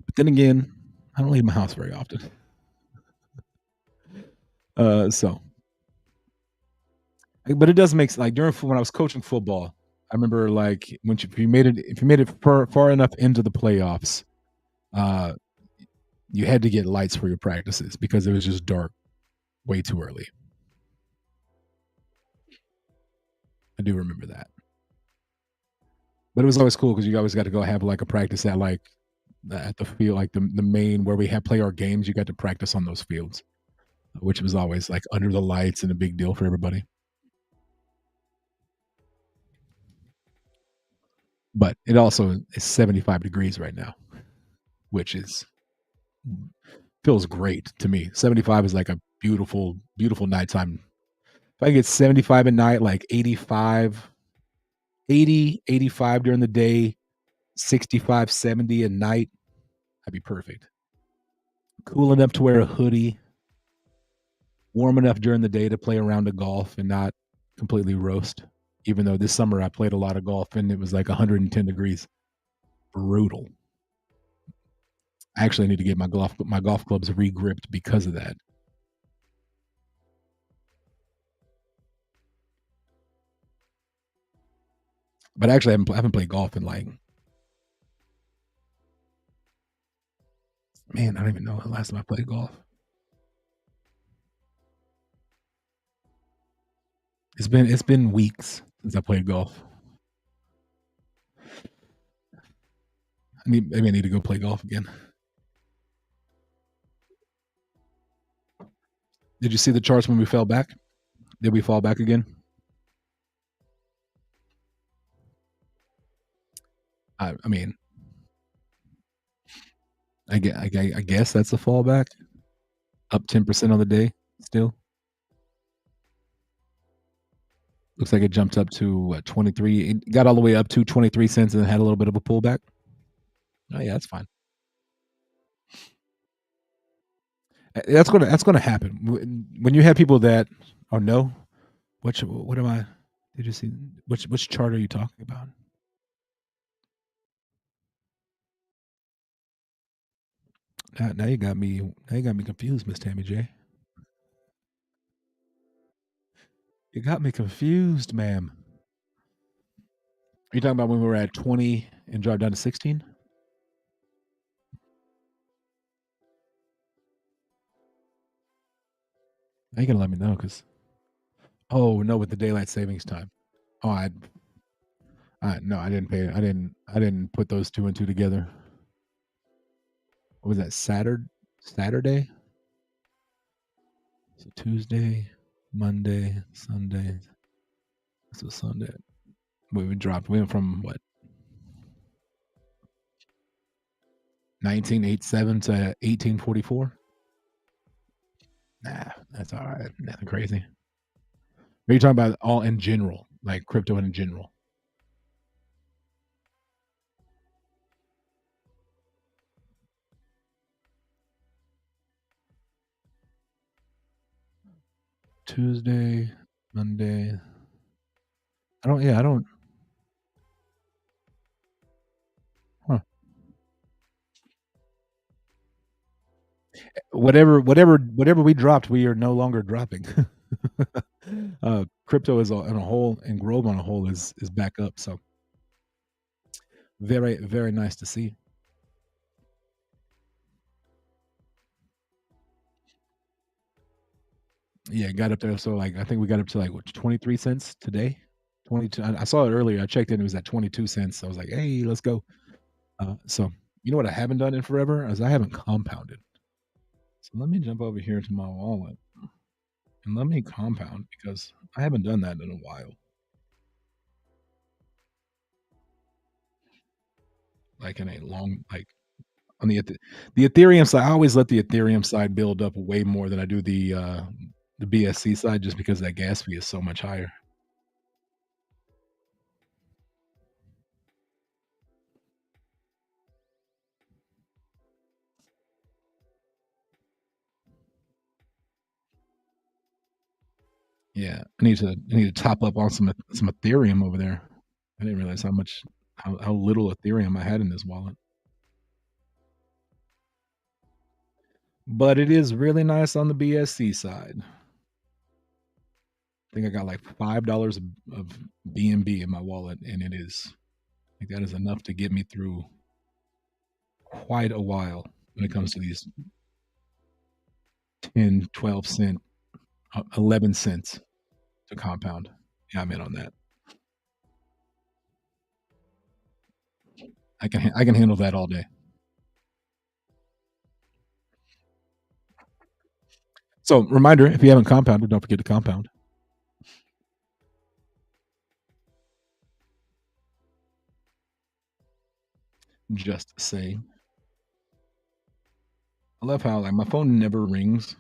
But then again, I don't leave my house very often. So, but it does make like when I was coaching football, I remember like if you made it far enough into the playoffs, uh, you had to get lights for your practices because it was just dark way too early. I do remember that, but it was always cool because you always got to go have like a practice at the field, like the main where we had play our games. You got to practice on those fields, which was always like under the lights and a big deal for everybody. But it also is 75 degrees right now, which is feels great to me. 75 is like a beautiful, beautiful nighttime. If I get 75 at night, like 85, 80, 85 during the day, 65, 70 at night, that'd be perfect. Cool enough to wear a hoodie, warm enough during the day to play around a golf and not completely roast. Even though this summer I played a lot of golf and it was like 110 degrees. Brutal. I actually need to get my golf clubs re-gripped because of that. But actually, I haven't played golf in like, man, I don't even know the last time I played golf. It's been weeks since I played golf. Maybe I need to go play golf again. Did you see the charts when we fell back? Did we fall back again? I mean, I guess that's a fallback. Up 10% on the day. Still looks like it jumped up to what, 23. It got all the way up to 23 cents and then had a little bit of a pullback. Oh yeah, that's fine. That's gonna happen when you have people that. Oh no, what am I? Did you see which chart are you talking about? Now you got me. Now you got me confused, Miss Tammy J. You got me confused, ma'am. Are you talking about when we were at 20 and dropped down to 16? Now you gotta let me know because oh no, with the daylight savings time. Oh, no, I didn't pay. I didn't put those two and two together. What was that? Saturday? So Tuesday, Monday, Sunday. So Sunday. We dropped. We went from what 1987 to 1844. Nah, that's all right. Nothing crazy. Are you talking about all in general, like crypto in general? Tuesday, Monday. I don't. Yeah, I don't. Huh. Whatever we dropped, we are no longer dropping. Crypto is on a whole, and Grove on a whole is back up. So very very nice to see. Yeah, it got up there. So like I think we got up to like what 23 cents today. 22. I saw it earlier. I checked in. It was at 22 cents. I was like, hey, let's go. So you know what I haven't done in forever is I haven't compounded. So let me jump over here to my wallet and let me compound because I haven't done that in a while. Like in a long like on the Ethereum side, I always let the Ethereum side build up way more than I do the BSC side just because that gas fee is so much higher. Yeah, I need to top up on some Ethereum over there. I didn't realize how little Ethereum I had in this wallet. But it is really nice on the BSC side. I think I got like $5 of BNB in my wallet, and it is like that is enough to get me through quite a while when it comes to these 10, 12 cent, 11 cents to compound. Yeah, I'm in on that. I can handle that all day. So reminder: if you haven't compounded, don't forget to compound. Just saying. I love how like my phone never rings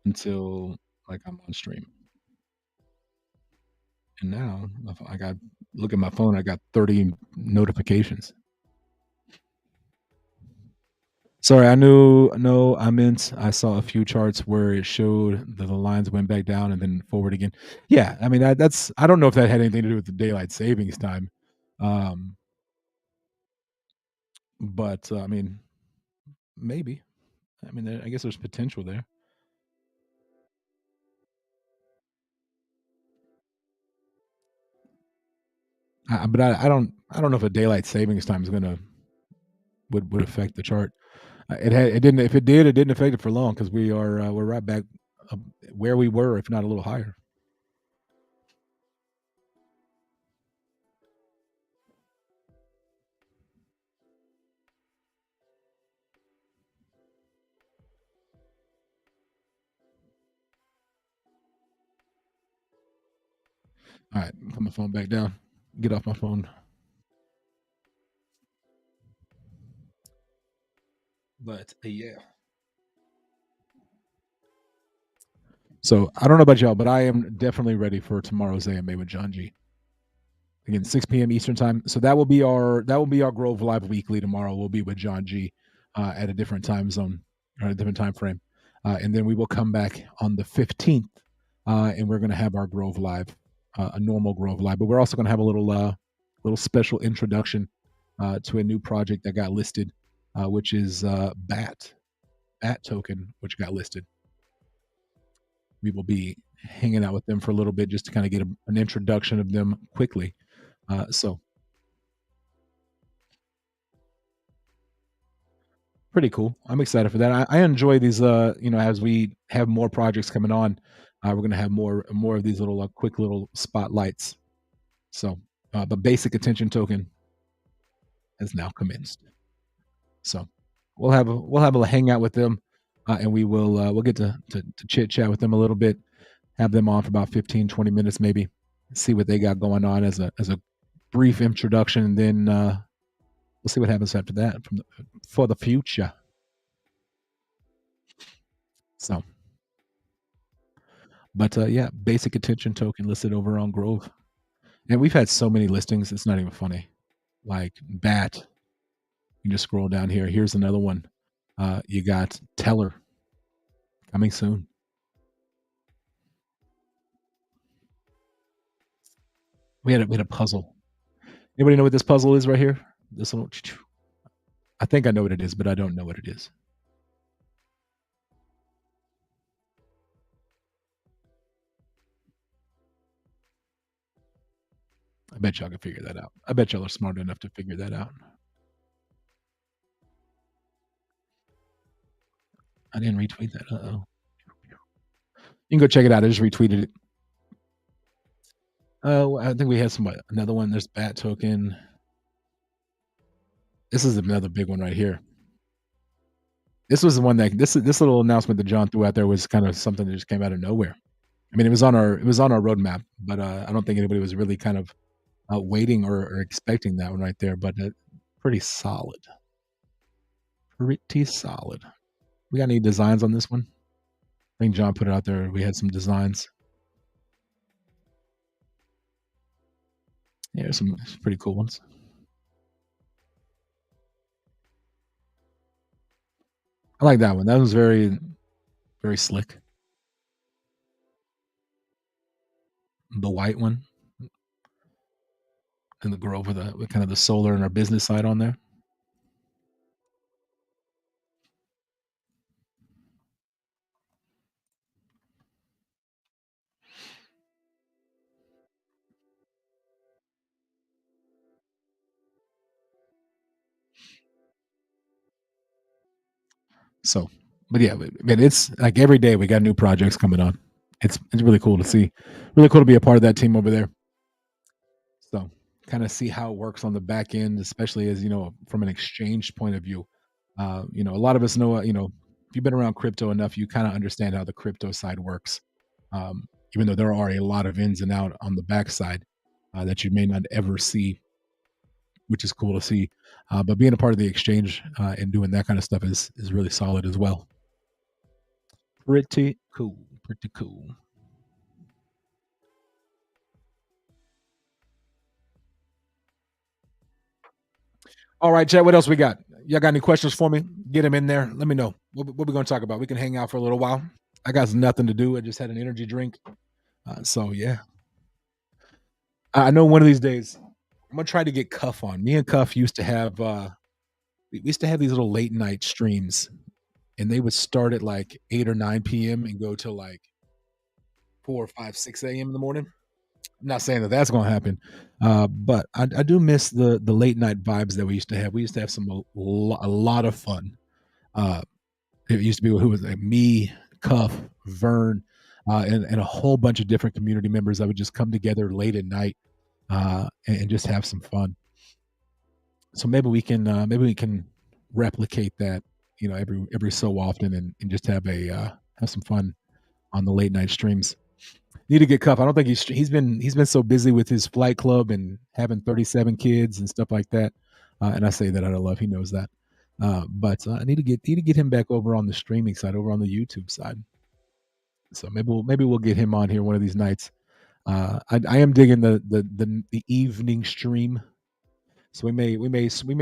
until like I'm on stream. And now if I got look at my phone, I got 30 notifications. Sorry, I knew no, I meant I saw a few charts where it showed that the lines went back down and then forward again. Yeah, I mean that's I don't know if that had anything to do with the daylight savings time. Um, but I mean maybe. I mean I guess there's potential there. But I don't know if a daylight savings time is gonna would affect the chart. It didn't. If it did, it didn't affect it for long because we're right back uh, where we were, if not a little higher. All right, put my phone back down. Get off my phone. But yeah. So I don't know about y'all, but I am definitely ready for tomorrow's AMA with John G. Again, 6 p.m. Eastern time. So that will be our Grove Live weekly tomorrow. We'll be with John G at a different time zone or a different time frame, and then we will come back on the 15th, and we're going to have our Grove Live, a normal Grove Live, but we're also going to have a little special introduction to a new project that got listed, which is Bat Token, which got listed. We will be hanging out with them for a little bit just to kind of get an introduction of them quickly. So pretty cool. I'm excited for that. I enjoy these. As we have more projects coming on, we're gonna have more of these little quick little spotlights. So, the basic attention token has now commenced. So, we'll have a hangout with them, and we'll get to chit chat with them a little bit. Have them on for about 15, 20 minutes maybe. See what they got going on as a brief introduction, and then we'll see what happens after that for the future. So, but yeah, basic attention token listed over on Grove, and we've had so many listings. It's not even funny. Like Bat, you just scroll down here. Here's another one. You got Teller coming soon. We had a puzzle. Anybody know what this puzzle is right here? This little. I think I know what it is, but I don't know what it is. I bet y'all can figure that out. I bet y'all are smart enough to figure that out. I didn't retweet that. Uh-oh. You can go check it out. I just retweeted it. I think we had another one. There's Bat Token. This is another big one right here. This was the one that this little announcement that John threw out there was kind of something that just came out of nowhere. I mean, it was on our roadmap, but I don't think anybody was really kind of waiting or expecting that one right there. But pretty solid, pretty solid. We got any designs on this one? I think John put it out there. We had some designs. Yeah, there's some pretty cool ones. I like that one. That was very, very slick. the white one, and the Grove with kind of the solar and our business side on there. So, but yeah, man, it's like every day we got new projects coming on. It's really cool to see, really cool to be a part of that team over there. So, kind of see how it works on the back end, especially as from an exchange point of view. A lot of us know, if you've been around crypto enough, you kind of understand how the crypto side works. Even though there are a lot of ins and out on the backside that you may not ever see, which is cool to see. But being a part of the exchange and doing that kind of stuff is really solid as well. Pretty cool. Pretty cool. All right, Chad. What else we got? Y'all got any questions for me? Get them in there. Let me know. What we going to talk about? We can hang out for a little while. I got nothing to do. I just had an energy drink. So yeah, I know one of these days I'm gonna try to get Cuff on. Me and Cuff used to have we used to have these little late night streams, and they would start at like 8 or 9 p.m. and go till like 4 or 5, 6 a.m. in the morning. I'm not saying that that's going to happen, but I do miss the late night vibes that we used to have. We used to have a lot of fun. Uh, it used to be who was like me, Cuff, Vern, and a whole bunch of different community members that would just come together late at night and just have some fun. So maybe we can replicate that, every so often and just have some fun on the late night streams. Need to get Cuff. I don't think he's been so busy with his flight club and having 37 kids and stuff like that. And I say that out of love. He knows that. But I need to get him back over on the streaming side, over on the YouTube side. So maybe we'll get him on here one of these nights. I am digging the evening stream. So we may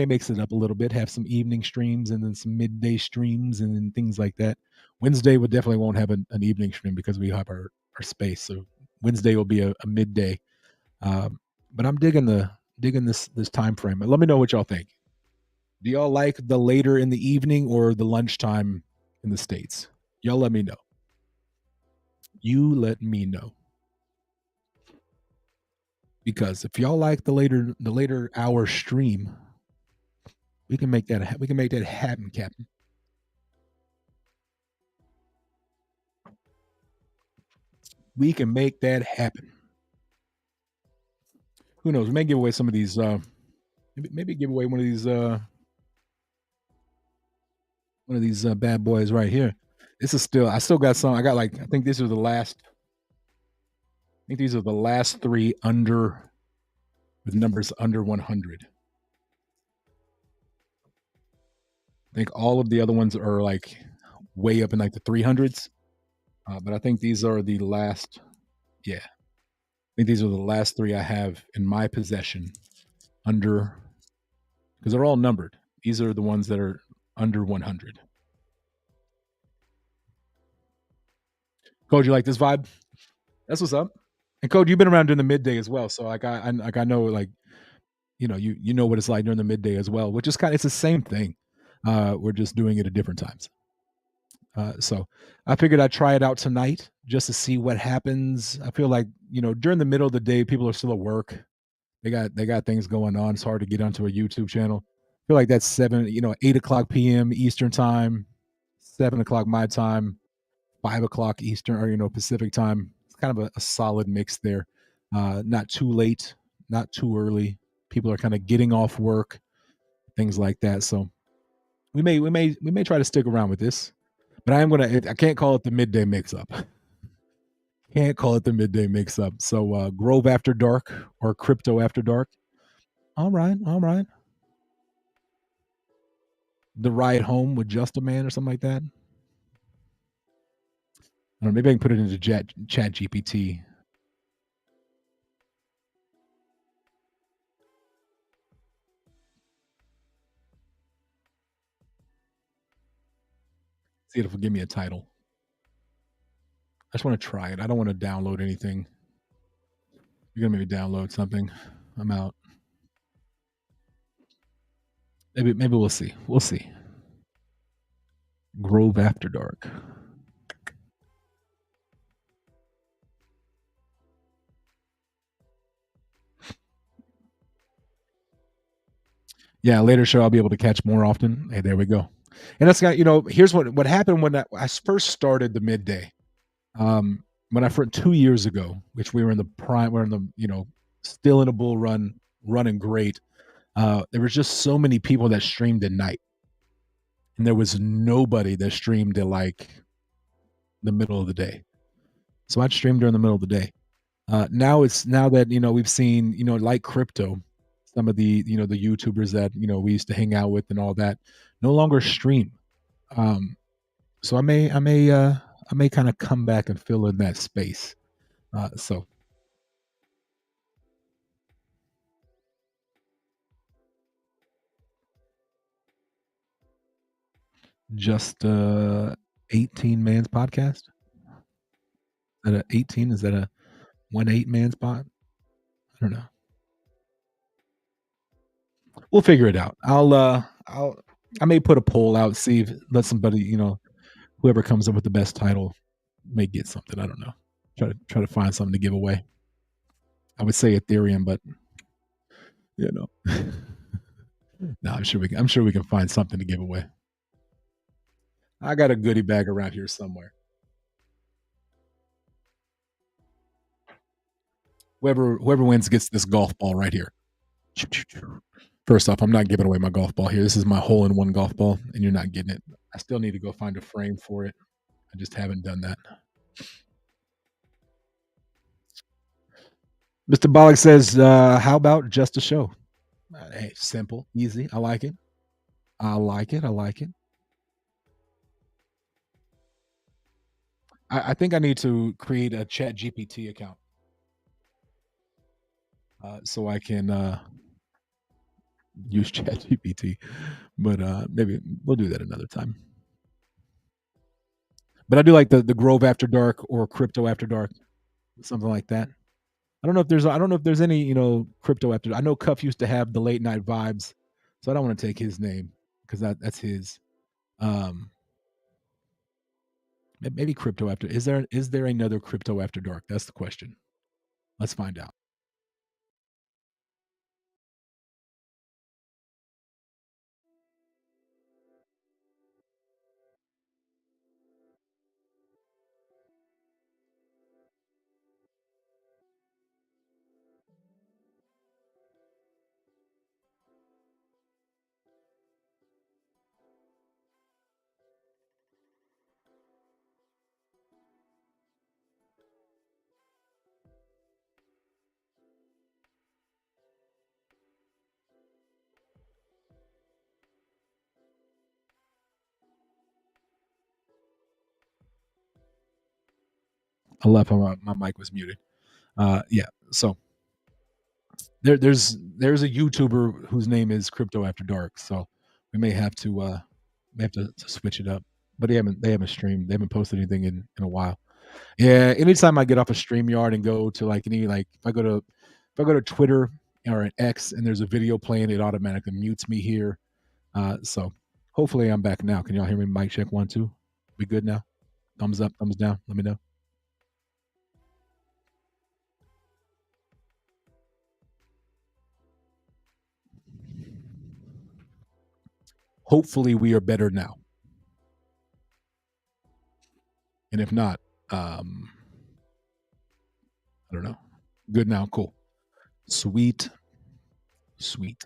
mix it up a little bit, have some evening streams and then some midday streams and then things like that. Wednesday we definitely won't have an evening stream because we have our space. So Wednesday will be a midday. But I'm digging this time frame. Let me know what y'all think. Do y'all like the later in the evening or the lunchtime in the States? Y'all let me know. You let me know. Because if y'all like the later hour stream, we can make that happen, Captain. We can make that happen. Who knows? We may give away some of these. Maybe give away one of these bad boys right here. This is still. I still got some. I got like. I think these are the last. I think these are the last three under with numbers under 100. I think all of the other ones are like way up in like the 300s. But I think these are the last. Yeah, I think these are the last three I have in my possession under because they're all numbered. These are the ones that are under 100. Code, you like this vibe? That's what's up. And Code, you've been around during the midday as well, so like I know like you know what it's like during the midday as well, which is it's the same thing. We're just doing it at different times. So I figured I'd try it out tonight just to see what happens. I feel like during the middle of the day, people are still at work. They got things going on. It's hard to get onto a YouTube channel. I feel like that's 8 o'clock p.m. Eastern time, 7 o'clock my time, 5 o'clock Eastern or Pacific time. It's kind of a solid mix there. Not too late, not too early. People are kind of getting off work, things like that. So we may try to stick around with this, but I can't call it the midday mix up. Can't call it the midday mix up. So Grove After Dark or Crypto After Dark. All right, all right. The Ride Home with JustAman or something like that. Or maybe I can put it into Chat GPT. See if it'll give me a title. I just want to try it. I don't want to download anything. You're gonna maybe download something. I'm out. Maybe we'll see. We'll see. Grove After Dark. Yeah, later show I'll be able to catch more often. Hey, there we go. And that's got here's what happened when I first started the midday. When I first 2 years ago, which we were in the prime, we're in the still in a bull run, running great. There was just so many people that streamed at night, and there was nobody that streamed at like the middle of the day. So I'd stream during the middle of the day. Now that we've seen like crypto, some of the YouTubers that we used to hang out with and all that no longer stream. Um, so I may kind of come back and fill in that space. So just 18 man's podcast. Is that a 18? Is that a 1 8 man's pod? I don't know. We'll figure it out. I may put a poll out, see if let somebody, whoever comes up with the best title may get something. I don't know. Try to find something to give away. I would say Ethereum, but you know. No, I'm sure we can find something to give away. I got a goodie bag around here somewhere. Whoever wins gets this golf ball right here. First off, I'm not giving away my golf ball here. This is my hole-in-one golf ball, and you're not getting it. I still need to go find a frame for it. I just haven't done that. Mr. Bollock says, "How about just a show?" Hey, simple, easy. I like it. I like it. I like it. I think I need to create a Chat GPT account so I can use Chat GPT. But maybe we'll do that another time. But I do like the Grove After Dark or Crypto After Dark, something like that. I don't know if there's any crypto after. I know Cuff used to have the late night vibes, so I don't want to take his name because that's his. Um, maybe crypto after. Is there another crypto after dark? That's the question. Let's find out. I left my mic was muted. Yeah. So there's a YouTuber whose name is Crypto After Dark. So we may have to switch it up. But they haven't streamed. They haven't posted anything in a while. Yeah, anytime I get off a StreamYard and go to like any like if I go to Twitter or an X and there's a video playing, it automatically mutes me here. So hopefully I'm back now. Can y'all hear me? Mic check 1 2. We good now? Thumbs up, thumbs down. Let me know. Hopefully we are better now. And if not, I don't know. Good now, cool. Sweet, sweet.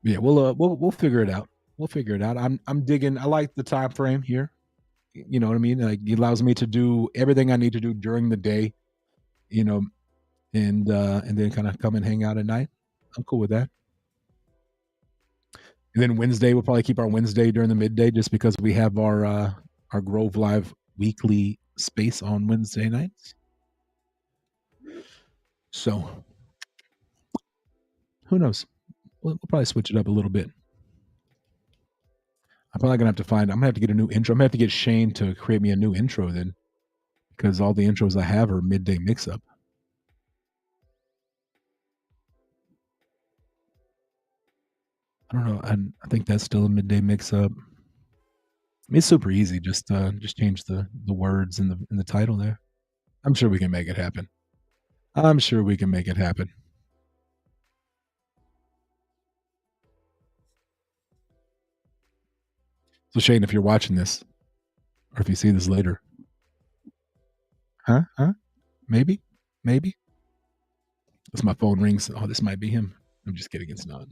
Yeah, we'll figure it out. We'll figure it out. I'm digging. I like the time frame here. You know what I mean? Like it allows me to do everything I need to do during the day. You know, and then kind of come and hang out at night. I'm cool with that. And then Wednesday, we'll probably keep our Wednesday during the midday, just because we have our Grove Live weekly space on Wednesday nights. So who knows? We'll probably switch it up a little bit. I'm probably gonna have to find. I'm gonna have to get a new intro. I'm gonna have to get Shane to create me a new intro then, because all the intros I have are midday mix up. I don't know. I think that's still a midday mix up. I mean, it's super easy. Just change the words in the title there. I'm sure we can make it happen. I'm sure we can make it happen. So Shane, if you're watching this, or if you see this later, huh? Huh? Maybe? Maybe? As my phone rings. Oh, this might be him. I'm just kidding. It's not.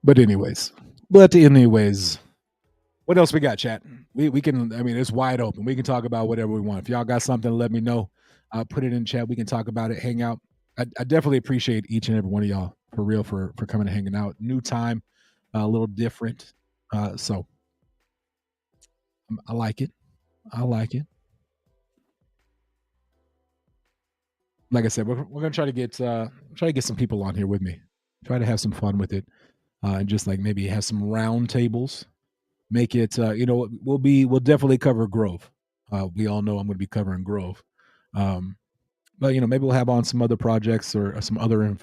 But anyways. But anyways, what else we got, chat? We can. I mean, it's wide open. We can talk about whatever we want. If y'all got something, let me know. Put it in chat. We can talk about it. Hang out. I definitely appreciate each and every one of y'all for real for coming and hanging out. New time, a little different. So I like it. I like it. Like I said, we're gonna try to get some people on here with me. Try to have some fun with it, and just like maybe have some round tables. Make it. We'll definitely cover Grove. We all know I'm going to be covering Grove. But maybe we'll have on some other projects or some other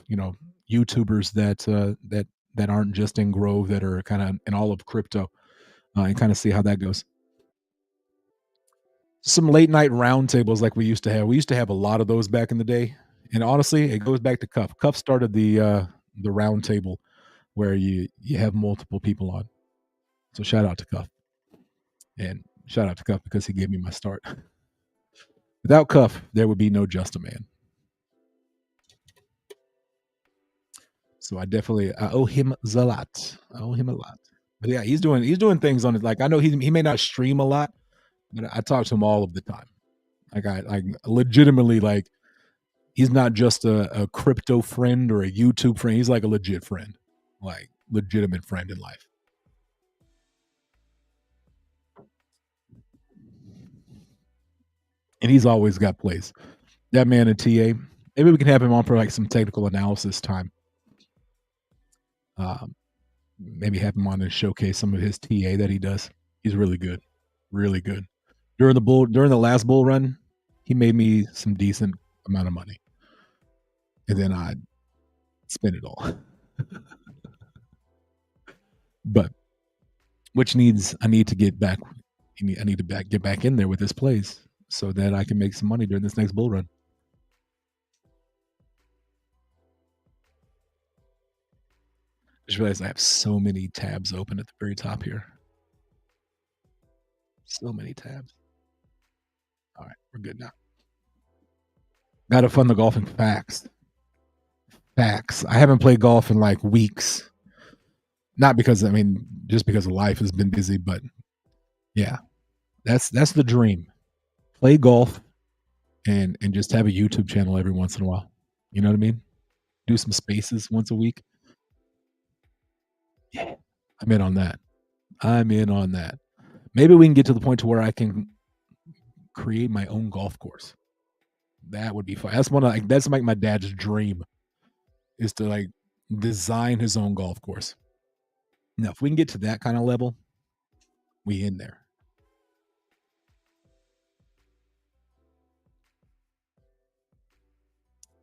YouTubers that aren't just in Grove, that are kind of in all of crypto, and kind of see how that goes. Some late night roundtables like we used to have. We used to have a lot of those back in the day, and honestly, it goes back to Cuff. Cuff started the round table where you have multiple people on. So shout out to Cuff, and shout out to Cuff because he gave me my start. Without Cuff, there would be no JustAman. So I owe him a lot. I owe him a lot. But yeah, he's doing things on it. Like, I know he may not stream a lot, but I talk to him all of the time. Like, I like legitimately, like, he's not just a crypto friend or a YouTube friend. He's like a legit friend, like legitimate friend in life. And he's always got plays. That man at TA. Maybe we can have him on for like some technical analysis time. Um, Maybe have him on and showcase some of his TA that he does. He's really good, really good. During the last bull run, he made me some decent amount of money, and then I spent it all. But I need to get back. I need to get back in there with his plays so that I can make some money during this next bull run. I just realized I have so many tabs open at the very top here. So many tabs. All right, we're good now. Got to fund the golfing facts. Facts. I haven't played golf in like weeks. Not because, I mean, just because life has been busy, but yeah, that's the dream. Play golf and just have a YouTube channel every once in a while. You know what I mean? Do some spaces once a week. Yeah, I'm in on that. I'm in on that. Maybe we can get to the point to where I can create my own golf course. That would be fun. That's like my dad's dream, is to like design his own golf course. Now, if we can get to that kind of level, we in there.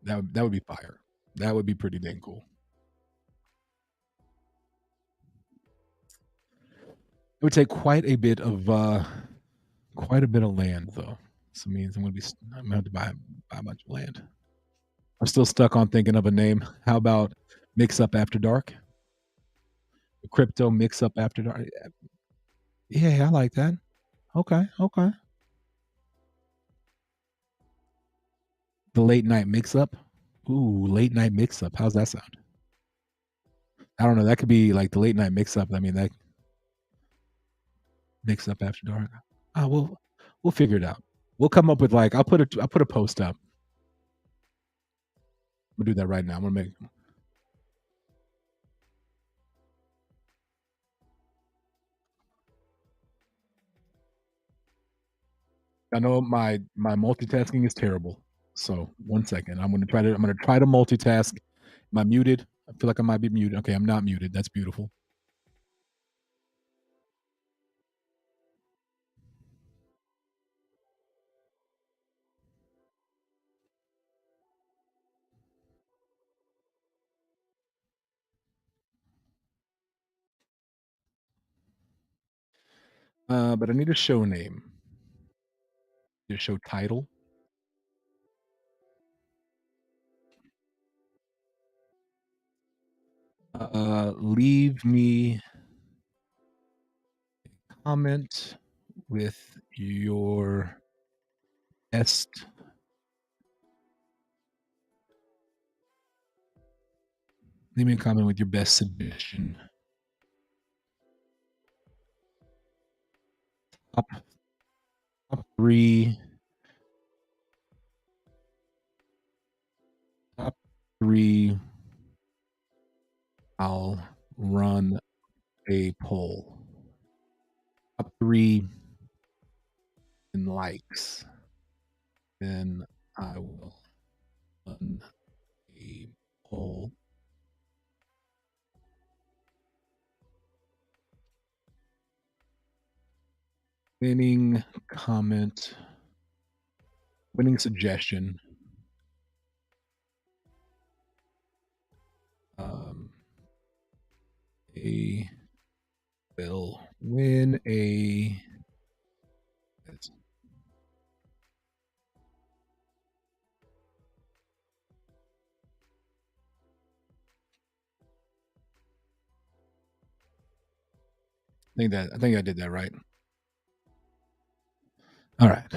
That would be fire. That would be pretty dang cool. It would take quite a bit of land though. So it means I'm gonna have to buy a bunch of land. I'm still stuck on thinking of a name. How about Mix Up After Dark? Crypto Mix Up After Dark. Yeah, I like that. Okay, okay. The late night mix up. Ooh, late night mix up. How's that sound? I don't know. That could be like the late night mix up. I mean, that mix up after dark. Oh, we'll figure it out. We'll come up with like I'll put a post up. I'm gonna do that right now. I'm gonna make I know my multitasking is terrible. So 1 second. I'm gonna try to multitask. Am I muted? I feel like I might be muted. Okay, I'm not muted. That's beautiful. But I need a show name. Need a show title. Leave me a comment with your best. Leave me a comment with your best suggestion. Top, top three. Top three. I'll run a poll. Top three in likes. Then I will run a poll. Winning comment. Winning suggestion. A will win a. I think I did that right. All right.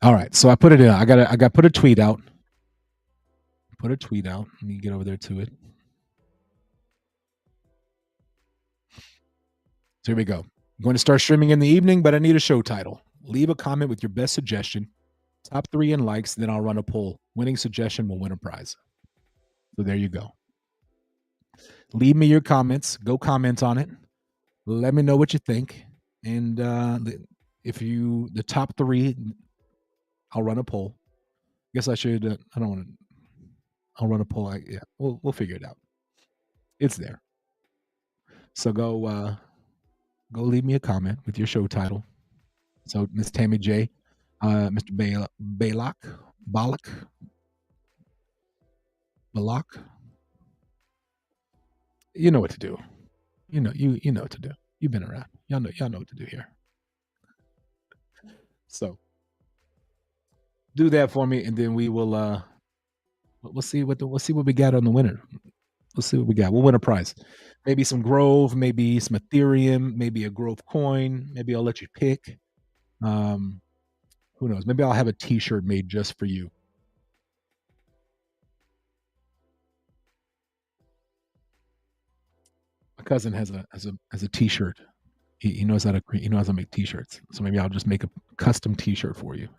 All right. So I put it in. I got put a tweet out. Put a tweet out. Let me get over there to it. So here we go. I'm going to start streaming in the evening, but I need a show title. Leave a comment with your best suggestion. Top three in likes, then I'll run a poll. Winning suggestion will win a prize. So there you go. Leave me your comments. Go comment on it. Let me know what you think. And if you the top three, I'll run a poll. Guess I should. I don't want to. I'll run a poll. Yeah, we'll figure it out. It's there. So go leave me a comment with your show title. So Miss Tammy J, Mr. Balak. You know what to do. You know what to do. You've been around. Y'all know what to do here. So do that for me, and then we will. We'll see what we got on the winner. We'll see what we got. We'll win a prize. Maybe some Grove, maybe some Ethereum, maybe a Grove coin. Maybe I'll let you pick. Who knows? Maybe I'll have a T-shirt made just for you. My cousin has a T-shirt. He knows how to make T-shirts. So maybe I'll just make a custom T-shirt for you.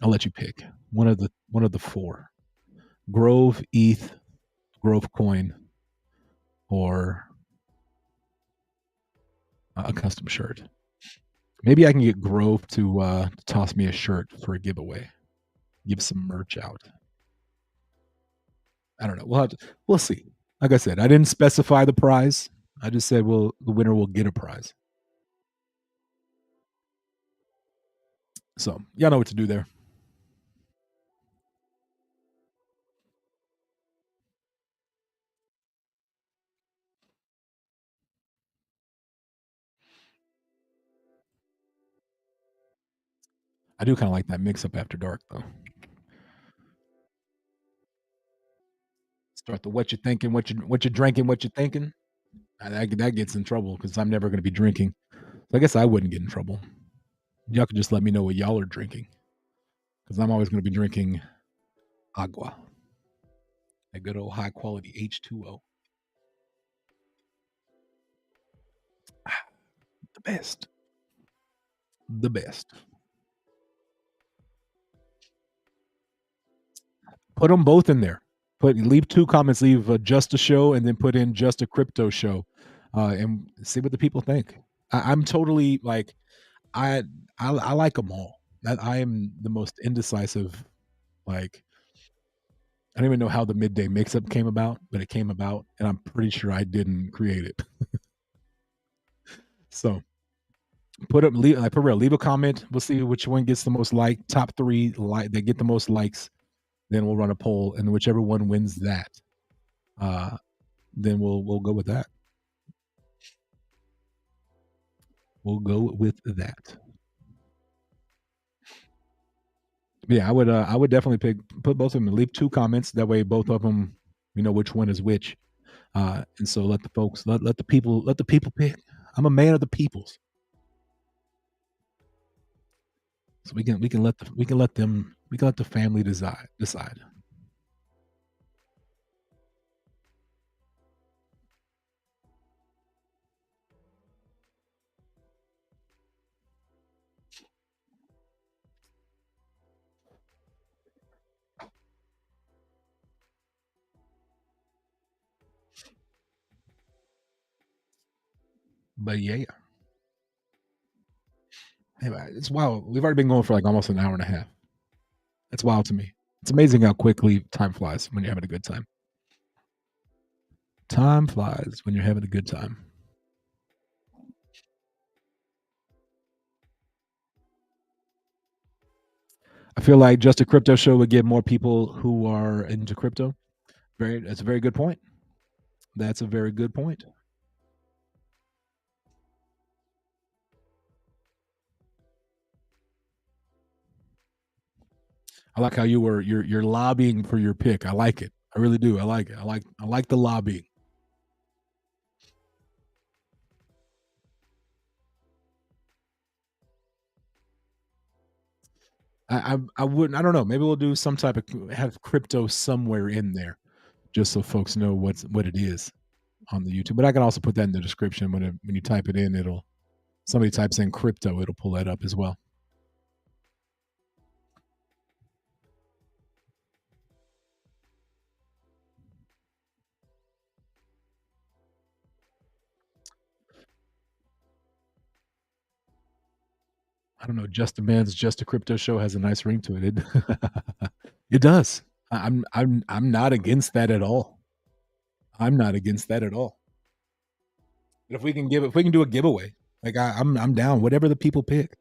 I'll let you pick one of the four: Grove, ETH, Grove coin, or a custom shirt. Maybe I can get Grove to toss me a shirt for a giveaway. Give some merch out. I don't know. We'll see. Like I said, I didn't specify the prize. I just said, well, the winner will get a prize. So y'all know what to do there. I do kind of like that mix up after dark though. Start the what you thinking, what you drinking, what you thinking. That gets in trouble because I'm never going to be drinking. So I guess I wouldn't get in trouble. Y'all could just let me know what y'all are drinking because I'm always going to be drinking agua, a good old high quality H2O. The best. The best. Put them both in there. Leave two comments. Leave just a show, and then put in just a crypto show. and see what the people think. I'm totally like I I like them all. That I am the most indecisive. Like I don't even know how the midday mix-up came about, but it came about, and I'm pretty sure I didn't create it. So put up, leave, like for real, leave a comment. We'll see which one gets the most like. Top three like that get the most likes. Then we'll run a poll, and whichever one wins that, uh, then we'll go with that. We'll go with that. Yeah, I would definitely put both of them. Leave two comments. That way, both of them, we know which one is which. And so let the folks, let the people pick. I'm a man of the peoples, so we can let them we can let the family decide. But yeah, anyway, it's wild. We've already been going for like almost an hour and a half. It's wild to me. It's amazing how quickly time flies when you're having a good time. Time flies when you're having a good time. I feel like Just a Crypto Show would get more people who are into crypto. That's a very good point. That's a very good point. I like how you're lobbying for your pick. I like it. I really do. I like it. I like the lobbying. I wouldn't. I don't know. Maybe we'll do some type of have crypto somewhere in there, just so folks know what it is on the YouTube. But I can also put that in the description when you type it in. It'll somebody types in crypto, it'll pull that up as well. I don't know. JustAman's Just a Crypto Show has a nice ring to it. It does. I'm not against that at all. I'm not against that at all. But if we can do a giveaway, like I'm down. Whatever the people pick,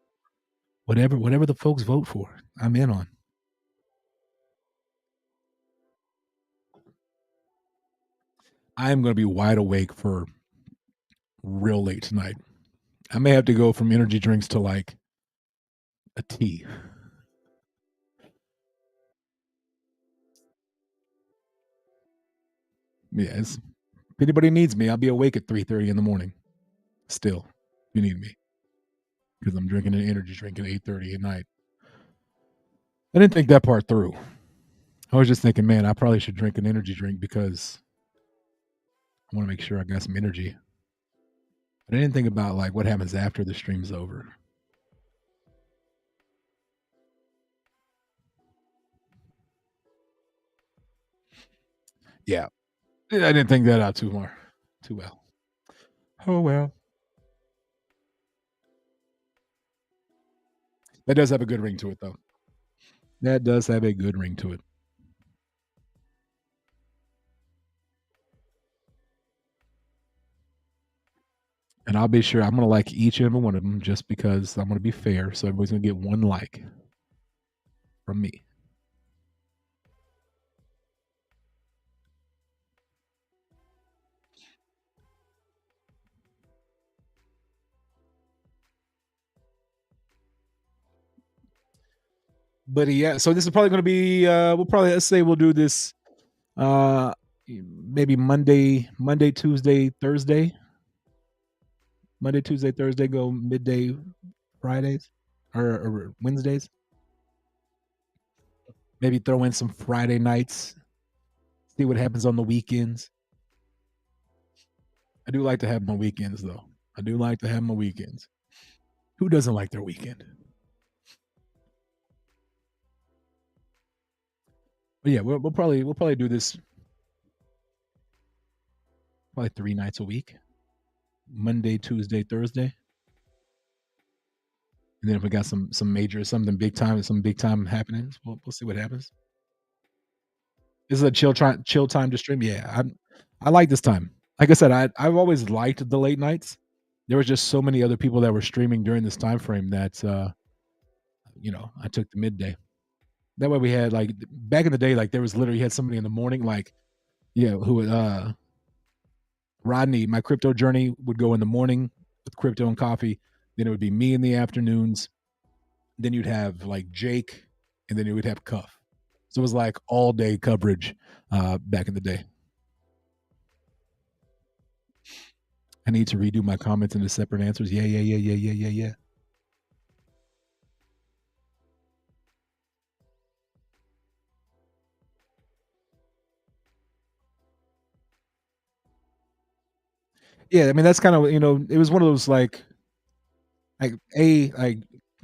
whatever the folks vote for, I'm in on. I am going to be wide awake for real late tonight. I may have to go from energy drinks to like a tea. Yes. If anybody needs me, I'll be awake at 3:30 in the morning. Still, if you need me, because I'm drinking an energy drink at 8:30 at night. I didn't think that part through. I was just thinking, man, I probably should drink an energy drink because I want to make sure I got some energy. But I didn't think about like what happens after the stream's over. Yeah, I didn't think that out too well. Oh well, that does have a good ring to it, though. That does have a good ring to it. And I'll be sure I'm gonna like each and every one of them just because I'm gonna be fair. So everybody's gonna get one like from me. But yeah, so this is probably gonna be we'll probably let's say we'll do this uh maybe Monday, Tuesday, Thursday. Monday, Tuesday, Thursday, go midday Fridays or Wednesdays. Maybe throw in some Friday nights. See what happens on the weekends. I do like to have my weekends though. I do like to have my weekends. Who doesn't like their weekend? But yeah, we'll probably do this probably 3 nights a week. Monday, Tuesday, Thursday, and then if we got some major some big time happenings, we'll see what happens. This is a chill time to stream. Yeah, I like this time. Like I said, I've always liked the late nights. There was just so many other people that were streaming during this time frame that I took the midday. That way we had like back in the day, like there was literally you had somebody in the morning, like who would Rodney, my crypto journey would go in the morning with crypto and coffee. Then it would be me in the afternoons. Then you'd have like Jake, and then you would have Cuff. So it was like all day coverage back in the day. I need to redo my comments into separate answers. Yeah, yeah, yeah, yeah, yeah, yeah, yeah. Yeah, I mean that's kind of it was one of those like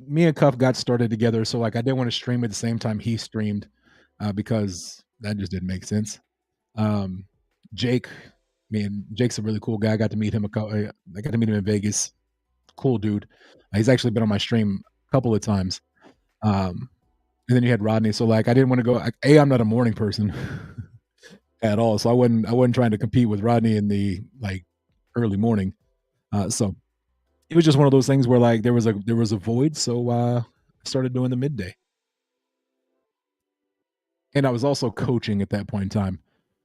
me and Cuff got started together, so like I didn't want to stream at the same time he streamed because that just didn't make sense. Um, Jake, man, Jake's a really cool guy. I got to meet him I got to meet him in Vegas. Cool dude. He's actually been on my stream a couple of times. Um, and then you had Rodney. So like I didn't want to go. I'm not a morning person at all, so I wasn't trying to compete with Rodney in the like early morning. So it was just one of those things where like there was a void, so I started doing the midday, and I was also coaching at that point in time,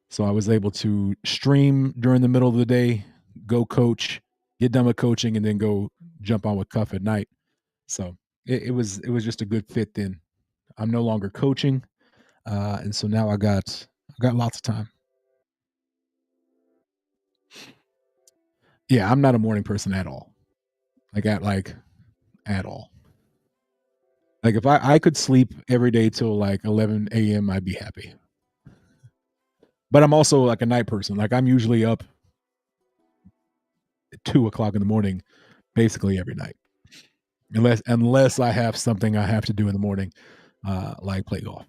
so I was able to stream during the middle of the day, go coach, get done with coaching, and then go jump on with Cuff at night. So it was just a good fit. Then I'm no longer coaching, and so now I got lots of time. Yeah, I'm not a morning person at all. At all. Like if I could sleep every day till like 11 a.m., I'd be happy. But I'm also like a night person. Like I'm usually up at 2 o'clock in the morning, basically every night, unless I have something I have to do in the morning, like play golf.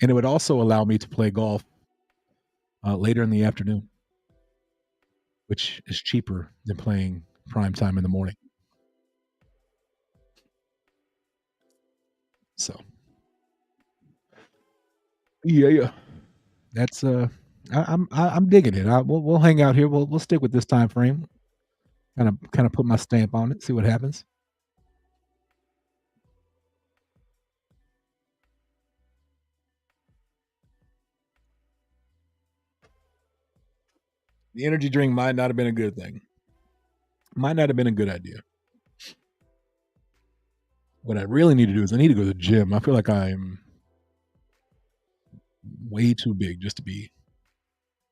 And it would also allow me to play golf later in the afternoon, which is cheaper than playing prime time in the morning. So yeah, that's I'm digging it. We'll hang out here. We'll stick with this time frame. Kind of put my stamp on it. See what happens. The energy drink might not have been a good thing. Might not have been a good idea. What I really need to do is I need to go to the gym. I feel like I'm way too big just to be.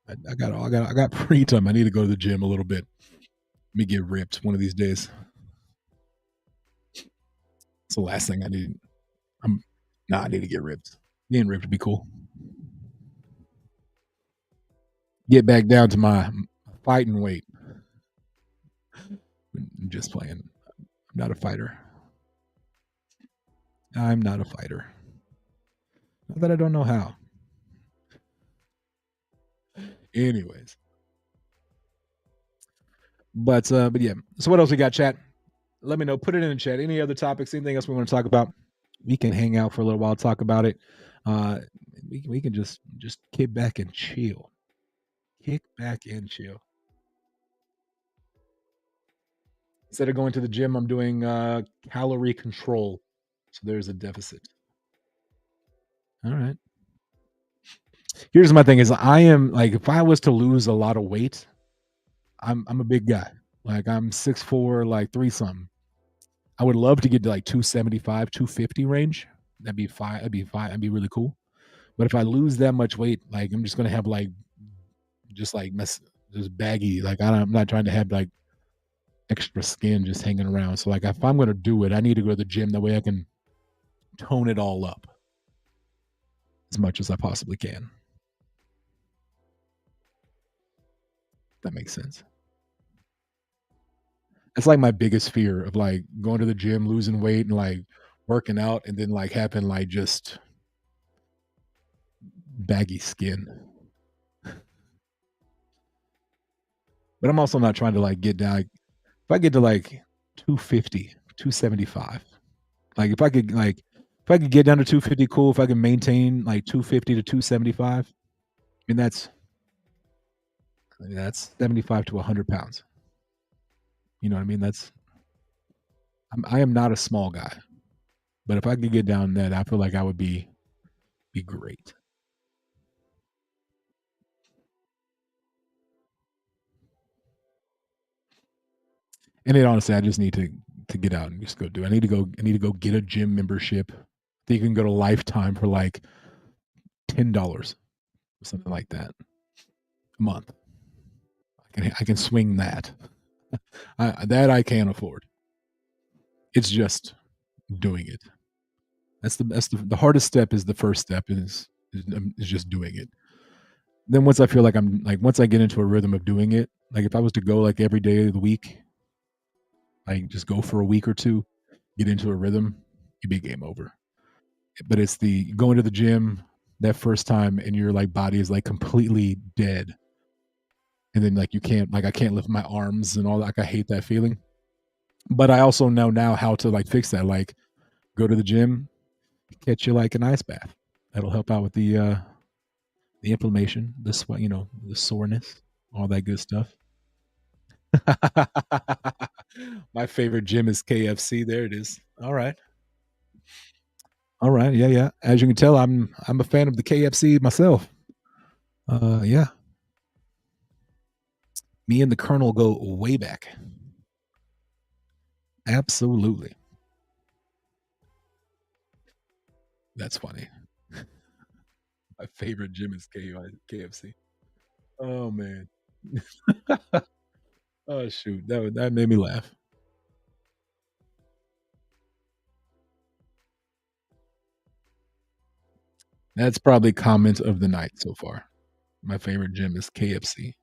I got free time. I need to go to the gym a little bit. Let me get ripped one of these days. It's the last thing I need. I'm I need to get ripped. Getting ripped would be cool. Get back down to my fighting weight. I'm just playing. I'm not a fighter. I'm not a fighter. Not that I don't know how. Anyways, but yeah. So what else we got, chat? Let me know. Put it in the chat. Any other topics? Anything else we want to talk about? We can hang out for a little while, talk about it. Uh, we can just kick back and chill. Kick back and chill. Instead of going to the gym, I'm doing calorie control. So there's a deficit. All right. Here's my thing: is I am like if I was to lose a lot of weight, I'm a big guy. Like I'm 6'4", like three something. I would love to get to like 275, 250 range. That'd be fine. That'd be fine. That'd be really cool. But if I lose that much weight, like I'm just gonna have like just like just baggy. Like I'm not trying to have like extra skin just hanging around. So like if I'm gonna do it, I need to go to the gym. That way I can tone it all up as much as I possibly can. That makes sense. That's like my biggest fear of like going to the gym, losing weight, and like working out, and then like having like just baggy skin. but I'm also not trying to like get down. If I get to like 250, 275, like if I could get down to 250, cool. If I can maintain like 250 to 275, I mean that's 75 to 100 pounds. You know what I mean? I am not a small guy, but if I could get down that, I feel like I would be great. And then honestly, I just need to get out and just go do it. I need to go get a gym membership. I think you can go to Lifetime for like $10 or something like that a month. I can swing that. That I can afford. It's just doing it. The hardest step is the first step is just doing it. Then once I feel like once I get into a rhythm of doing it, like if I was to go like every day of the week, like just go for a week or two, get into a rhythm, it'd be game over. But it's the going to the gym that first time and your like body is like completely dead. And then like you can't like I can't lift my arms and all that. Like I hate that feeling. But I also know now how to like fix that. Like go to the gym, catch you like an ice bath. That'll help out with the inflammation, the sweat, the soreness, all that good stuff. My favorite gym is KFC. There it is. All right. All right. Yeah, yeah. As you can tell, I'm a fan of the KFC myself. Yeah. Me and the Colonel go way back. Absolutely. That's funny. My favorite gym is KFC. Oh man. Oh shoot. That made me laugh. That's probably comment of the night so far. My favorite gym is KFC.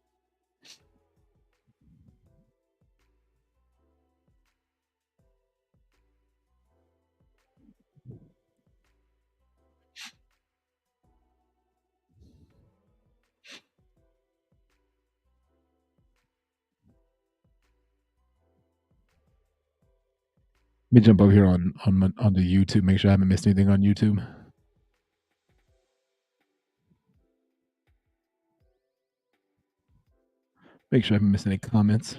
Let me jump over here on the YouTube. Make sure I haven't missed anything on YouTube. Make sure I haven't missed any comments.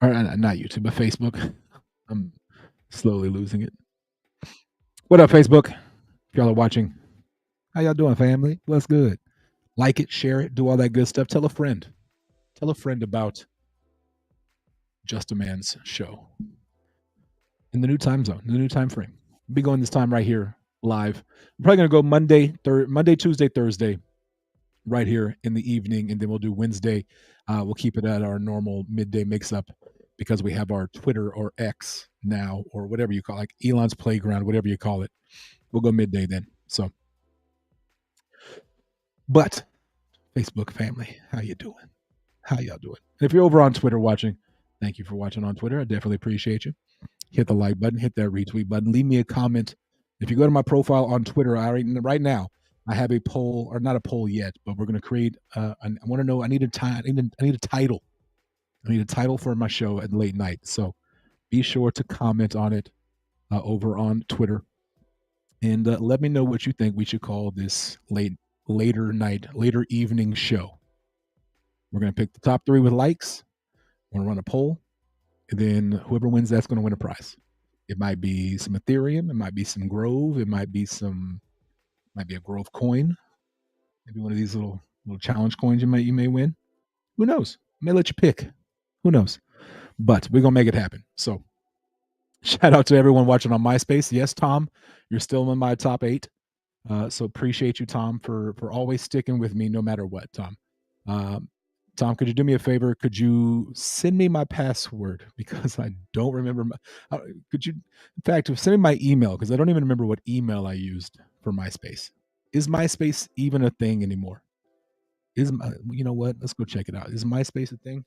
Or not YouTube, but Facebook. I'm slowly losing it. What up, Facebook? If y'all are watching, how y'all doing, family? What's good? Like it, share it, do all that good stuff. Tell a friend. Tell a friend about Just a Man's show in the new time zone, the new time frame. We'll be going this time right here live. I'm probably gonna go Monday, Tuesday, Thursday, right here in the evening, and then we'll do Wednesday. We'll keep it at our normal midday mix-up because we have our Twitter or X now, or whatever you call it, like Elon's Playground, whatever you call it. We'll go midday then. So, but Facebook family, how you doing? How y'all doing? And if you're over on Twitter watching, thank you for watching on Twitter. I definitely appreciate you. Hit the like button, hit that retweet button, leave me a comment. If you go to my profile on Twitter, right now I have a poll, or not a poll yet, but we're going to create. I want to know. I need a time. I need a title. I need a title for my show at late night. So be sure to comment on it over on Twitter, and let me know what you think we should call this later evening show. We're going to pick the top 3 with likes. We're going to run a poll, and then whoever wins, that's going to win a prize. It might be some Ethereum, it might be some Grove, it might be a Grove coin, maybe one of these little challenge coins you may win. Who knows? I may let you pick. Who knows? But we're gonna make it happen. So shout out to everyone watching on MySpace. Yes, Tom, you're still in my top 8. So appreciate you, Tom, for always sticking with me no matter what, Tom. Um, Tom, could you do me a favor? Could you send me my password because I don't remember could you, in fact, send me my email because I don't even remember what email I used for MySpace. Is MySpace even a thing anymore? You know what? Let's go check it out. Is MySpace a thing?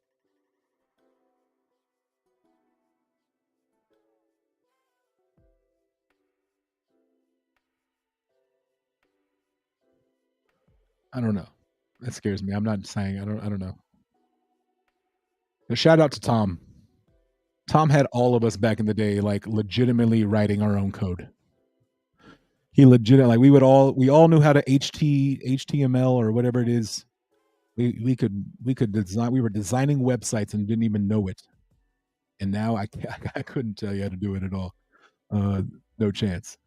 I don't know. That scares me. I'm not saying I don't know. But shout out to Tom. Tom had all of us back in the day, like, legitimately writing our own code. He legit like, we all knew how to HTML or whatever it is. We could design we were designing websites and didn't even know it. And now I couldn't tell you how to do it at all. Uh, no chance.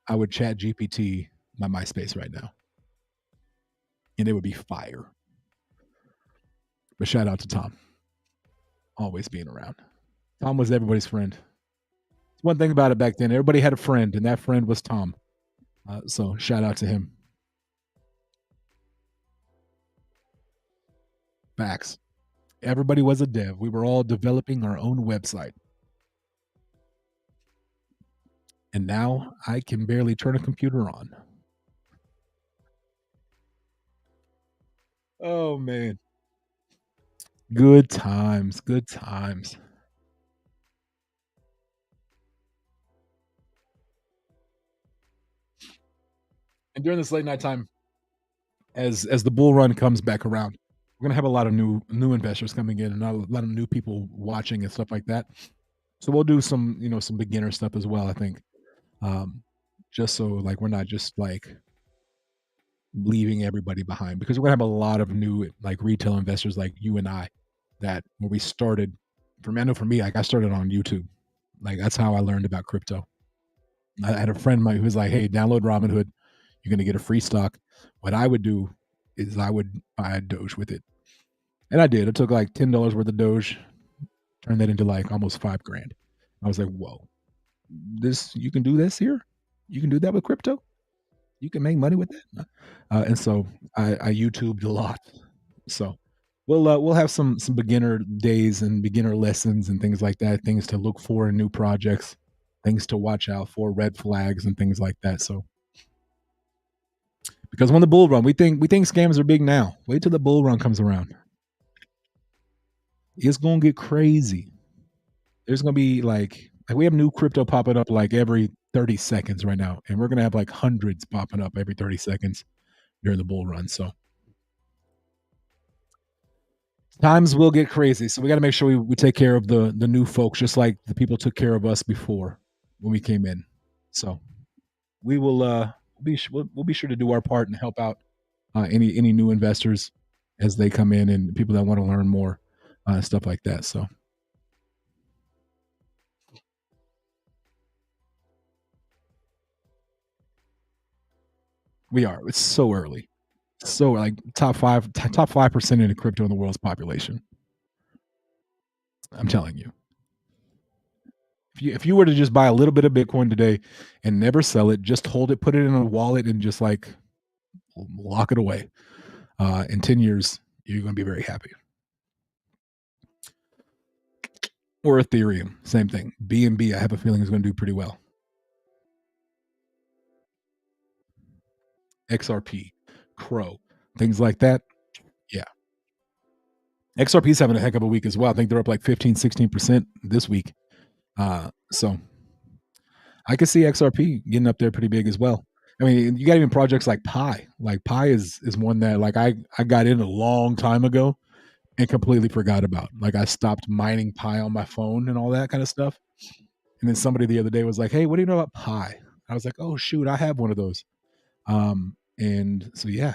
I would chat GPT my MySpace right now, and it would be fire. But shout out to Tom, always being around. Tom was everybody's friend. One thing about it back then, everybody had a friend, and that friend was Tom. So shout out to him. Facts. Everybody was a dev. We were all developing our own website. And now I can barely turn a computer on. Oh man. Good times. Good times. And during this late night time, as the bull run comes back around, we're gonna have a lot of new investors coming in and a lot of new people watching and stuff like that. So we'll do some some beginner stuff as well. I think, um, just so like we're not just like leaving everybody behind, because we're gonna have a lot of new like retail investors like you and I, that when we started. For me, I know for me, like I started on YouTube. Like that's how I learned about crypto. I had a friend of mine who was like, "Hey, download Robinhood. You're gonna get a free stock." What I would do is I would buy a Doge with it, and I did. I took like $10 worth of Doge, turned that into like almost 5 grand. I was like, "Whoa, this you can do this here? You can do that with crypto? You can make money with that?" And so I YouTubed a lot. So we'll have some beginner days and beginner lessons and things like that. Things to look for in new projects, things to watch out for, red flags and things like that. So because when the bull run, we think scams are big now. Wait till the bull run comes around. It's gonna get crazy. There's gonna be like we have new crypto popping up like every 30 seconds right now, and we're gonna have like hundreds popping up every 30 seconds during the bull run. So times will get crazy. So we got to make sure we take care of the new folks, just like the people took care of us before when we came in. So we will we'll be sure to do our part and help out any new investors as they come in and people that want to learn more stuff like that. So we are. It's so early. So like top 5% of the crypto in the world's population. I'm telling you. If you were to just buy a little bit of Bitcoin today and never sell it, just hold it, put it in a wallet, and just like lock it away. In 10 years, you're going to be very happy. Or Ethereum, same thing. BNB, I have a feeling is going to do pretty well. XRP, Crow, things like that. Yeah. XRP is having a heck of a week as well. I think they're up like 15, 16% this week. So I could see XRP getting up there pretty big as well. I mean, you got even projects like Pi. Like Pi is one that like I got in a long time ago and completely forgot about. Like I stopped mining Pi on my phone and all that kind of stuff. And then somebody the other day was like, "Hey, what do you know about Pi?" I was like, "Oh shoot, I have one of those." And so yeah,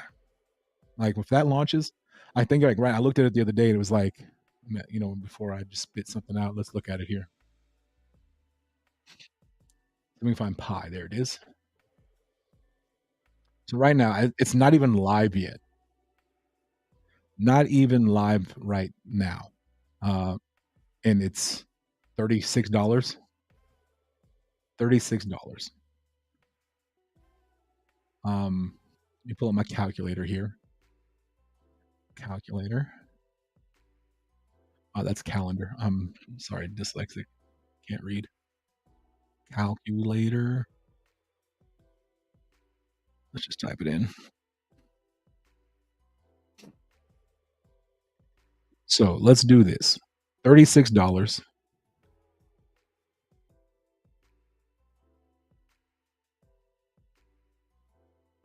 like if that launches, I think like right. I looked at it the other day. And it was like, before I just spit something out, let's look at it here. Let me find Pi. There it is. So right now, it's not even live yet. Not even live right now. Uh, and it's $36. $36. Let me pull up my calculator here. Calculator. Oh, that's calendar. I'm sorry, dyslexic. Can't read. Calculator. Let's just type it in. So let's do this. $36.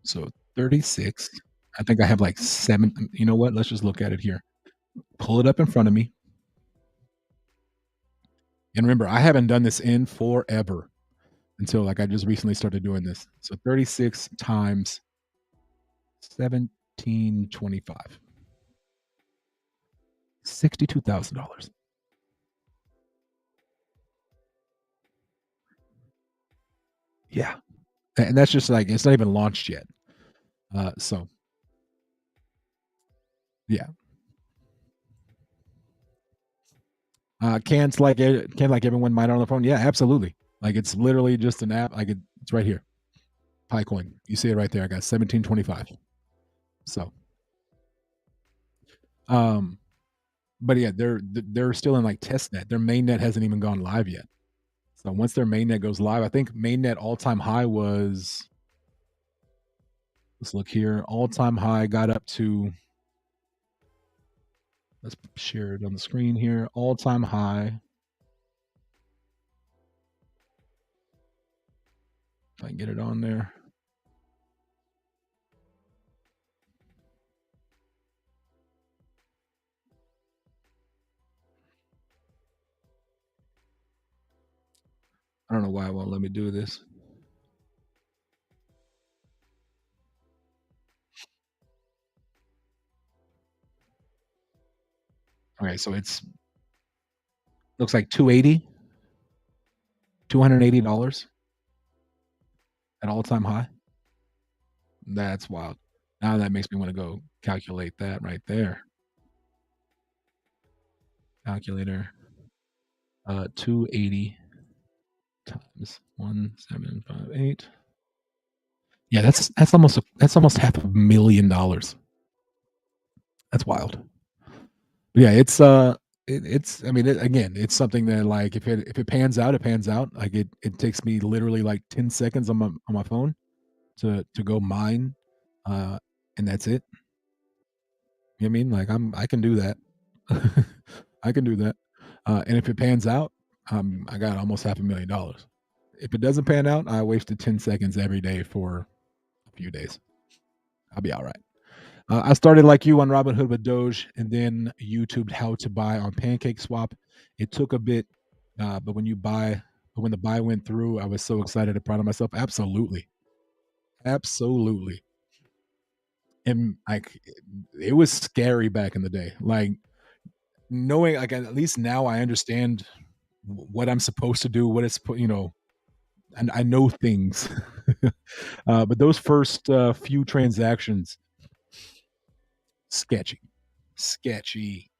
So 36. I think I have like 7. You know what? Let's just look at it here. Pull it up in front of me. And remember, I haven't done this in forever until like I just recently started doing this. So 36 times 1725. $62,000. Yeah. And that's just like it's not even launched yet. So yeah. Can like everyone mine on the phone? Yeah, absolutely. Like it's literally just an app. Like it's right here. Picoin. You see it right there. I got 1725. So um but yeah, they're still in like test net. Their main net hasn't even gone live yet. So once their main net goes live, I think main net all time high was, let's look here. All time high got up to, let's share it on the screen here. All time high. If I can get it on there. I don't know why it won't let me do this. Okay, so it's looks like 280, $280 at all time high. That's wild. Now that makes me want to go calculate that right there. Calculator. 280 times 1758. Yeah, that's almost $500,000. That's wild. But yeah, it's I mean, again, it's something that like if it pans out, it pans out. Like it takes me literally like 10 seconds on my phone to go mine, uh, and that's it. You know what I mean? Like I can do that. I can do that. And if it pans out, I got almost $500,000. If it doesn't pan out, I wasted 10 seconds every day for a few days. I'll be all right. I started like you on Robinhood with Doge, and then YouTubed how to buy on Pancake Swap. It took a bit, but when the buy went through, I was so excited and proud of myself. Absolutely, absolutely. And like, it was scary back in the day. Like knowing, like at least now I understand what I'm supposed to do, what it's and I know things. But those first few transactions, sketchy, sketchy.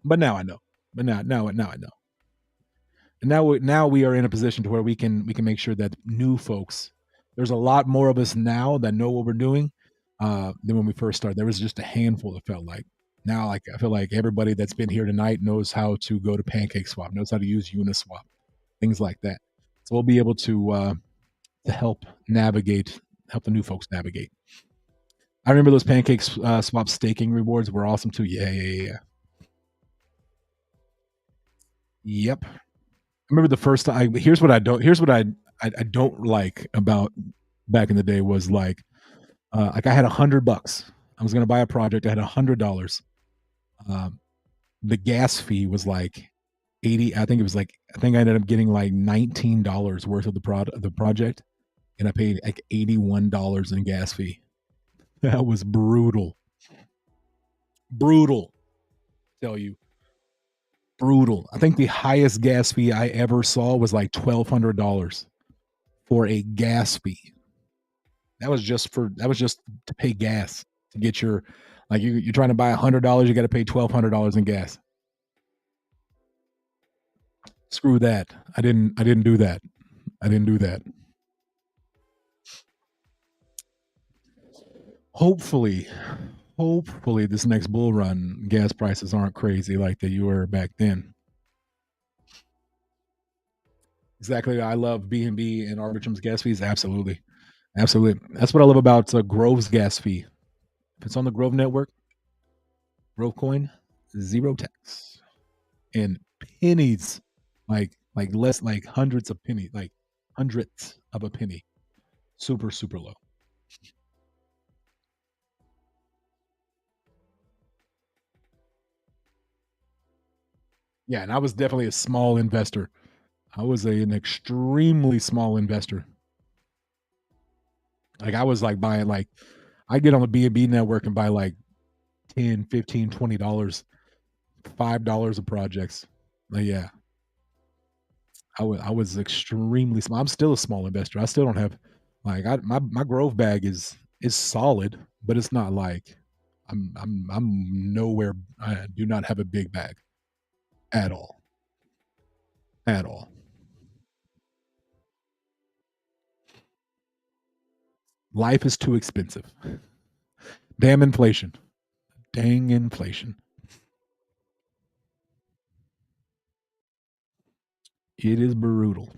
But now I know. But now I know. And now we are in a position to where we can make sure that new folks. There's a lot more of us now that know what we're doing than when we first started. There was just a handful. It felt like. Now, like I feel like everybody that's been here tonight knows how to go to Pancake Swap, knows how to use Uniswap, things like that. So we'll be able to help the new folks navigate. I remember those Pancake Swap staking rewards were awesome too. Yeah, yeah, yeah, yeah. Yep. I remember the first time. Here's what I don't like about back in the day was like I had $100. I was gonna buy a project. I had $100. Um, the gas fee was like 80. I think I ended up getting like $19 worth of the project, and I paid like $81 in gas fee. That was brutal. Brutal. Tell you, brutal. I think the highest gas fee I ever saw was like $1,200 for a gas fee. That was just to pay gas to get your like you're trying to buy $100, you got to pay $1,200 in gas. Screw that. I didn't do that. I didn't do that. Hopefully, hopefully this next bull run gas prices aren't crazy like they were back then. Exactly. I love B&B and Arbitrum's gas fees. Absolutely. Absolutely. That's what I love about Grove's gas fee. If it's on the Grove network, Grove coin, zero tax. And pennies, like less like hundreds of pennies, like hundredths of a penny. Super, super low. Yeah, and I was definitely a small investor. I was an extremely small investor. Like I was like buying like I get on the B&B network and buy like 10, 15, $20, $5 of projects. Like yeah, I was extremely small. I'm still a small investor. I still don't have like my growth bag is solid, but it's not like I'm nowhere. I do not have a big bag at all. At all. Life is too expensive. Damn inflation. Dang inflation. It is brutal.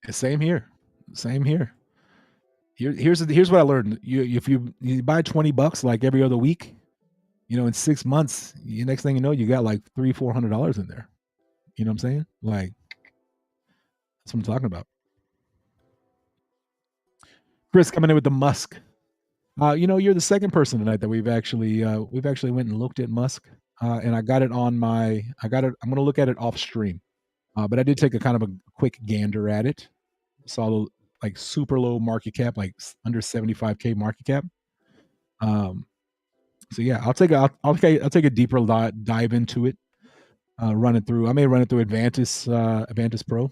Same here. Same here. Here's what I learned. If you buy $20 like every other week, in 6 months, you next thing you know, you got like $300-400 in there. You know what I'm saying? Like that's what I'm talking about. Chris coming in with the Musk. You're the second person tonight that we've actually went and looked at Musk, and I got it on my. I got it. I'm going to look at it off stream, but I did take a kind of a quick gander at it. Saw like super low market cap, like under 75K market cap. Um, so yeah, I'll take a deeper dive into it. Run it through. I may run it through Advantis Pro,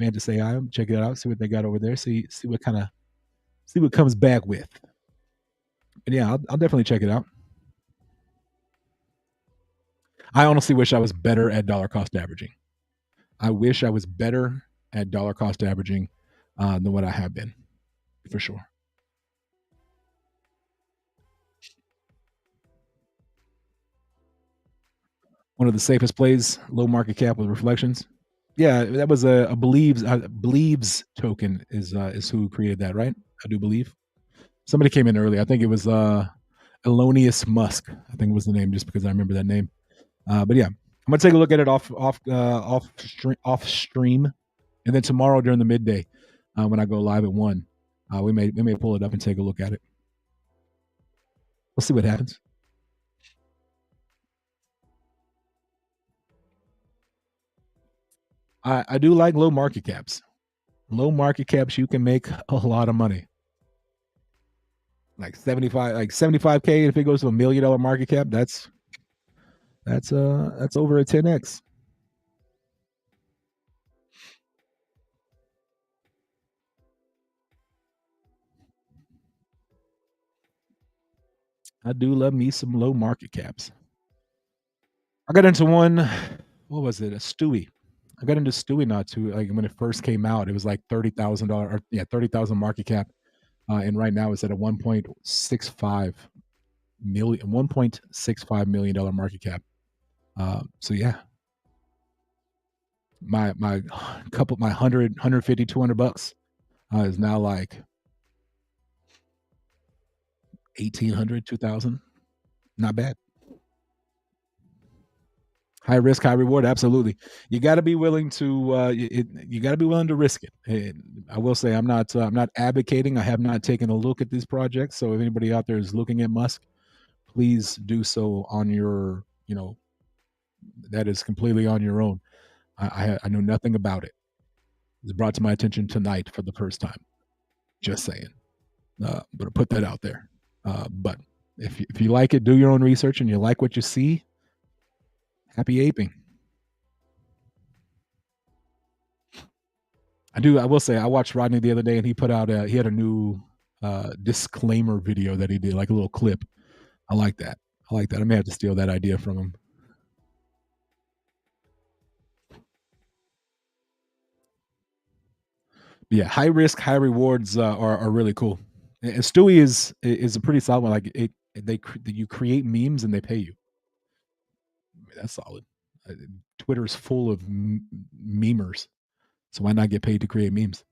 Advantis AI. Check it out. See what they got over there. See what comes back with. But yeah, I'll definitely check it out. I honestly wish I was better at dollar cost averaging. I wish I was better at dollar cost averaging than what I have been, for sure. One of the safest plays, low market cap with reflections. Yeah, that was a believes token is who created that, right? I do believe somebody came in early. I think it was Elonius Musk. I think was the name, just because I remember that name. But yeah, I'm gonna take a look at it off stream, and then tomorrow during the midday, when I go live at 1, we may pull it up and take a look at it. We'll see what happens. I do like low market caps. Low market caps, you can make a lot of money. Like 75K. If it goes to $1 million market cap, that's over a 10x. I do love me some low market caps. I got into one. What was it? A Stewie. I got into Stewie not too like when it first came out. It was like $30,000. Yeah, 30,000 market cap, and right now it's at a 1.65 million market cap. So yeah, my couple my 150 $200 is now like 1,800 2,000. Not bad. High risk, high reward. Absolutely. You got to be willing to. You got to be willing to risk it. I will say I'm not advocating. I have not taken a look at these projects. So if anybody out there is looking at Musk, please do so on your. That is completely on your own. I know nothing about it. It's brought to my attention tonight for the first time. Just saying. But I put that out there. But if you like it, do your own research, and you like what you see, happy aping. I do. I will say I watched Rodney the other day, and he had a new disclaimer video that he did, like a little clip. I like that. I like that. I may have to steal that idea from him. But yeah, high risk, high rewards are really cool. And Stewie is a pretty solid one. Like you create memes and they pay you. I mean, that's solid. Twitter is full of memers, so why not get paid to create memes?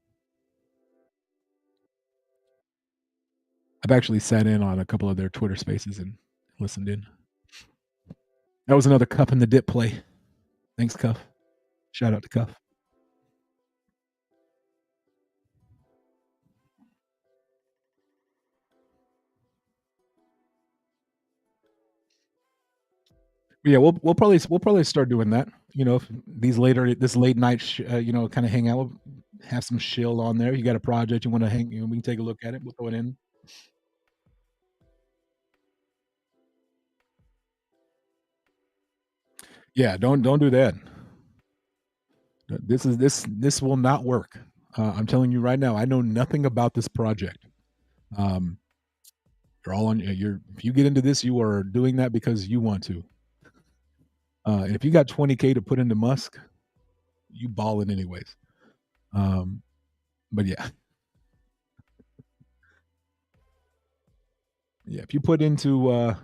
I've actually sat in on a couple of their Twitter spaces and listened in. That was another Cuff in the Dip play. Thanks, Cuff. Shout out to Cuff. Yeah, we'll probably start doing that. If these later this late night, kind of hang out, have some chill on there. You got a project you want to hang, we can take a look at it. We'll throw it in. Yeah, don't do that. This will not work. I'm telling you right now. I know nothing about this project. Um, you're all on. You're If you get into this, you are doing that because you want to. And if you got 20K to put into Musk, you balling anyways. Um, but yeah, yeah. If you put into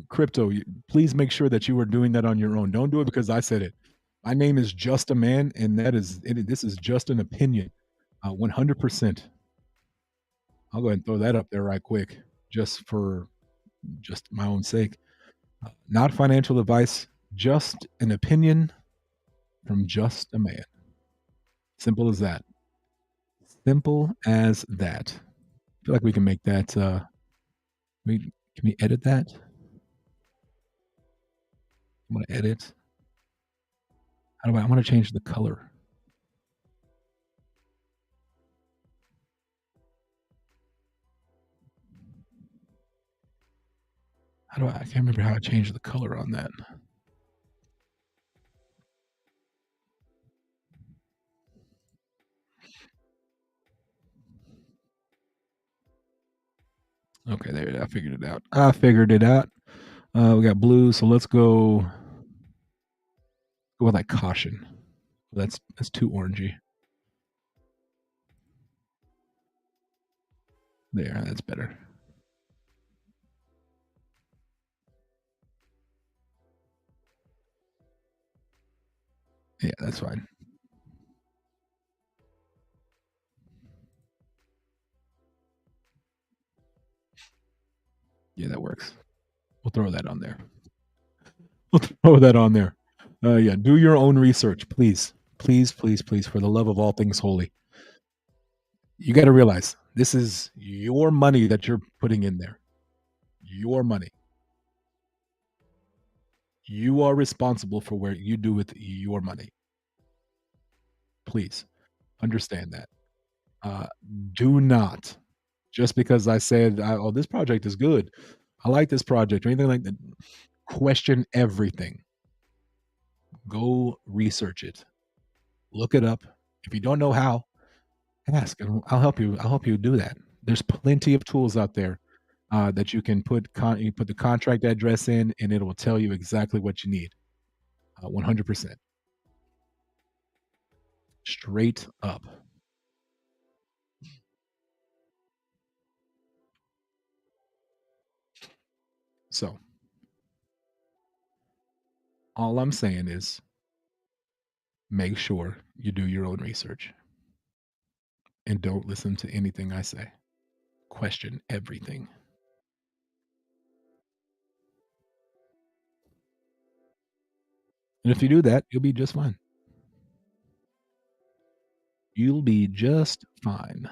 crypto, please make sure that you are doing that on your own. Don't do it because I said it. My name is Just a Man, and this is just an opinion. 100%. I'll go ahead and throw that up there right quick, just my own sake. Not financial advice, just an opinion from Just a Man. Simple as that. Simple as that. I feel like we can make that. Can we edit that? I want to edit. How do I want to change the color? I can't remember how I changed the color on that. Okay, there. I figured it out. We got blue, so let's go with like caution. That's too orangey. There, that's better. Yeah, that's fine. Yeah, that works. We'll throw that on there. We'll throw that on there. Yeah, do your own research, please. Please, please, please, for the love of all things holy. You got to realize this is your money that you're putting in there. Your money. You are responsible for where you do with your money. Please understand that. Uh, do not, just because I said, oh, this project is good. I like this project or anything like that. Question everything. Go research it. Look it up. If you don't know how, ask, and I'll help you. I'll help you do that. There's plenty of tools out there that you can you put the contract address in, and it will tell you exactly what you need. 100%, straight up. So all I'm saying is make sure you do your own research and don't listen to anything I say. Question everything. And if you do that, you'll be just fine. You'll be just fine.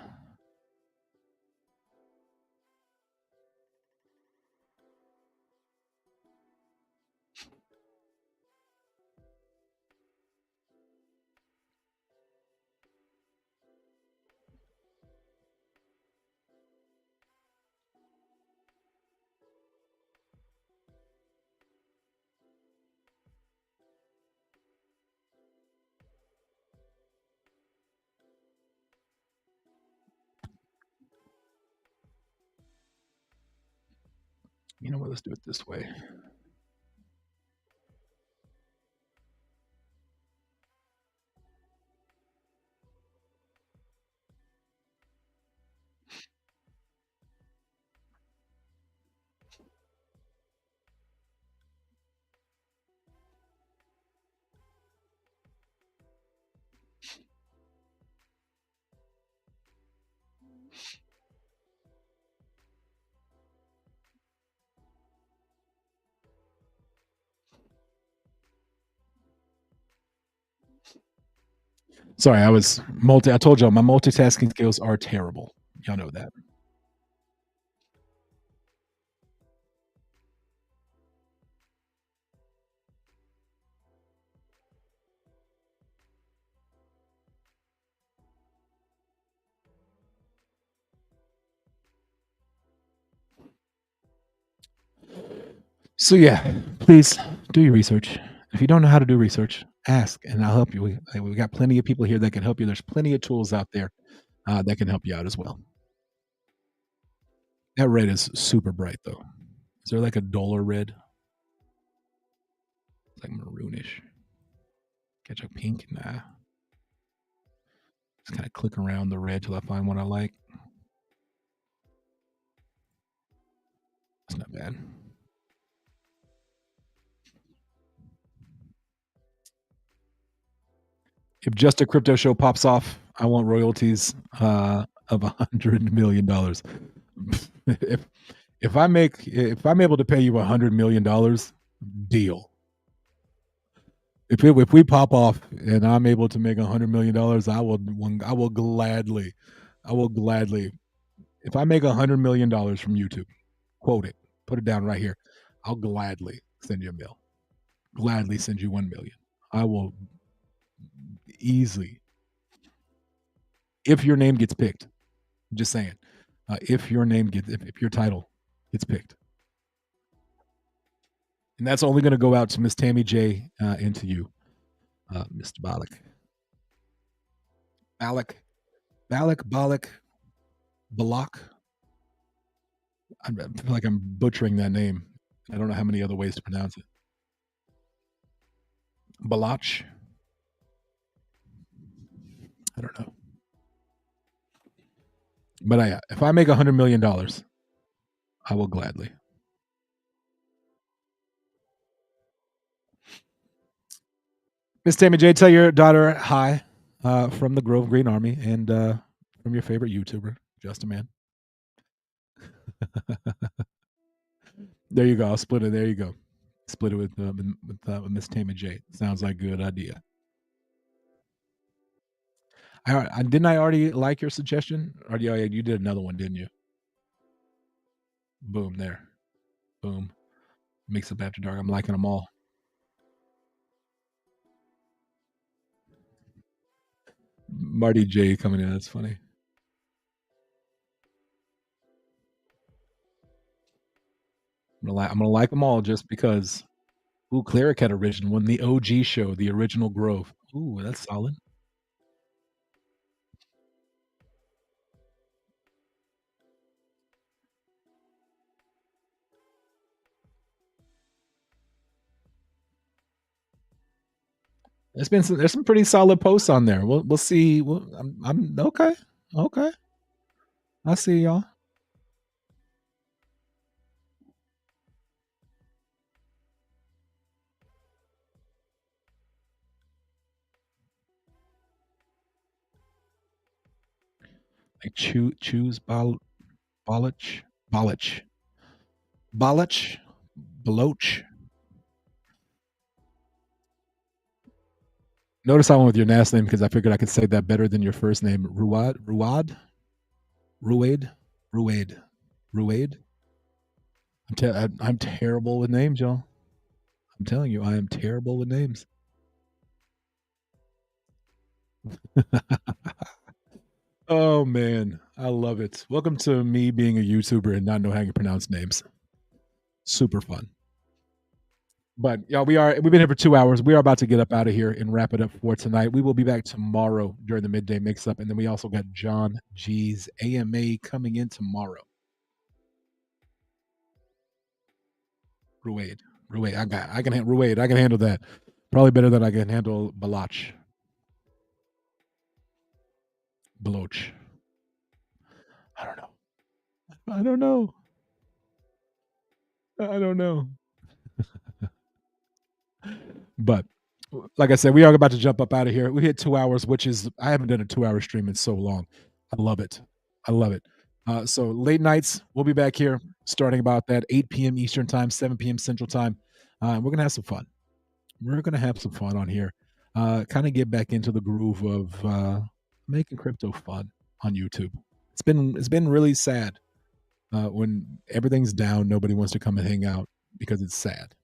You know what? Let's do it this way. Sorry, I told y'all my multitasking skills are terrible. Y'all know that. So yeah, please do your research. If you don't know how to do research, ask and I'll help you. We got plenty of people here that can help you. There's plenty of tools out there that can help you out as well. That red is super bright though. Is there like a duller red? It's like maroonish. Catch a pink? Nah. Just kind of click around the red till I find one I like. It's not bad. If just a crypto show pops off, I want royalties of $100 million. if if I'm able to pay you $100 million, deal. If we pop off and I'm able to make $100 million, I will gladly. If I make $100 million from YouTube, quote it, put it down right here. I'll gladly send you a bill. Gladly send you 1 million. I will easily, if your name gets picked. I'm just saying, if your title gets picked, and that's only going to go out to Miss Tammy J and to you, Mr. Balak. I feel like I'm butchering that name. I don't know how many other ways to pronounce it. Balach. I don't know. But if I make $100 million, I will gladly. Miss Tammy J, tell your daughter hi from the Grove Green Army and from your favorite YouTuber, JustAman. There you go. I'll split it. There you go. Split it with Miss Tammy J. Sounds like a good idea. Didn't I already like your suggestion? Or you did another one, didn't you? Boom, there. Boom. Mix up after dark. I'm liking them all. Marty J coming in. That's funny. I'm gonna like them all just because. Ooh, Cleric had original one. The OG show, the original Grove. Ooh, that's solid. There's some pretty solid posts on there. We'll see. I'm okay. Okay. I see y'all. Like choose Balach, Balach, Baloch. Notice I went with your last name because I figured I could say that better than your first name. Ruade. I'm terrible with names, y'all. I'm telling you, I am terrible with names. Oh man, I love it. Welcome to me being a YouTuber and not know how you pronounce names. Super fun. But yeah, we've been here for 2 hours. We are about to get up out of here and wrap it up for tonight. We will be back tomorrow during the midday mix up. And then we also got John G's AMA coming in tomorrow. Ruade. I can handle that. Probably better than I can handle Baloch. Baloch. I don't know. I don't know. But like I said, we are about to jump up out of here. We hit 2 hours, which is I haven't done a 2 hour stream in so long. I love it. So late nights, we'll be back here starting about that 8 p.m. Eastern time, 7 p.m. Central time. We're gonna have some fun. We're gonna have some fun on here. Kind of get back into the groove of making crypto fun on YouTube. It's been really sad when everything's down. Nobody wants to come and hang out because it's sad.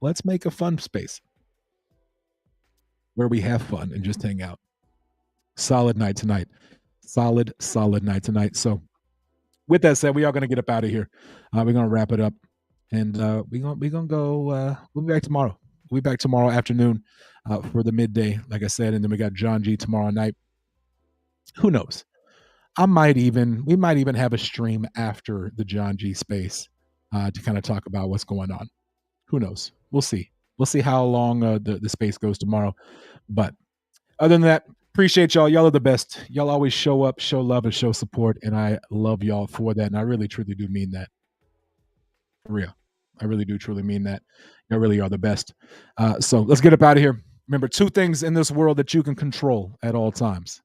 Let's make a fun space where we have fun and just hang out. Solid night tonight. Solid night tonight. So with that said, we are going to get up out of here. We're going to wrap it up. and we gonna go. We'll be back tomorrow. We'll be back tomorrow afternoon for the midday, like I said, and then we got John G tomorrow night. Who knows? We might even have a stream after the John G space to kind of talk about what's going on. Who knows? We'll see. We'll see how long the space goes tomorrow. But other than that, appreciate y'all. Y'all are the best. Y'all always show up, show love, and show support, and I love y'all for that. And I really, truly do mean that. For real. I really do truly mean that. You really are the best. So let's get up out of here. Remember, two things in this world that you can control at all times: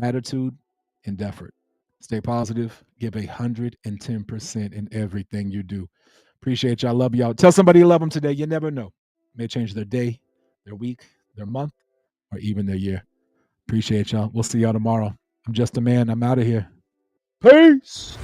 attitude and effort. Stay positive. Give 110% in everything you do. Appreciate y'all. Love y'all. Tell somebody you love them today. You never know. May change their day, their week, their month, or even their year. Appreciate y'all. We'll see y'all tomorrow. I'm just a man. I'm out of here. Peace.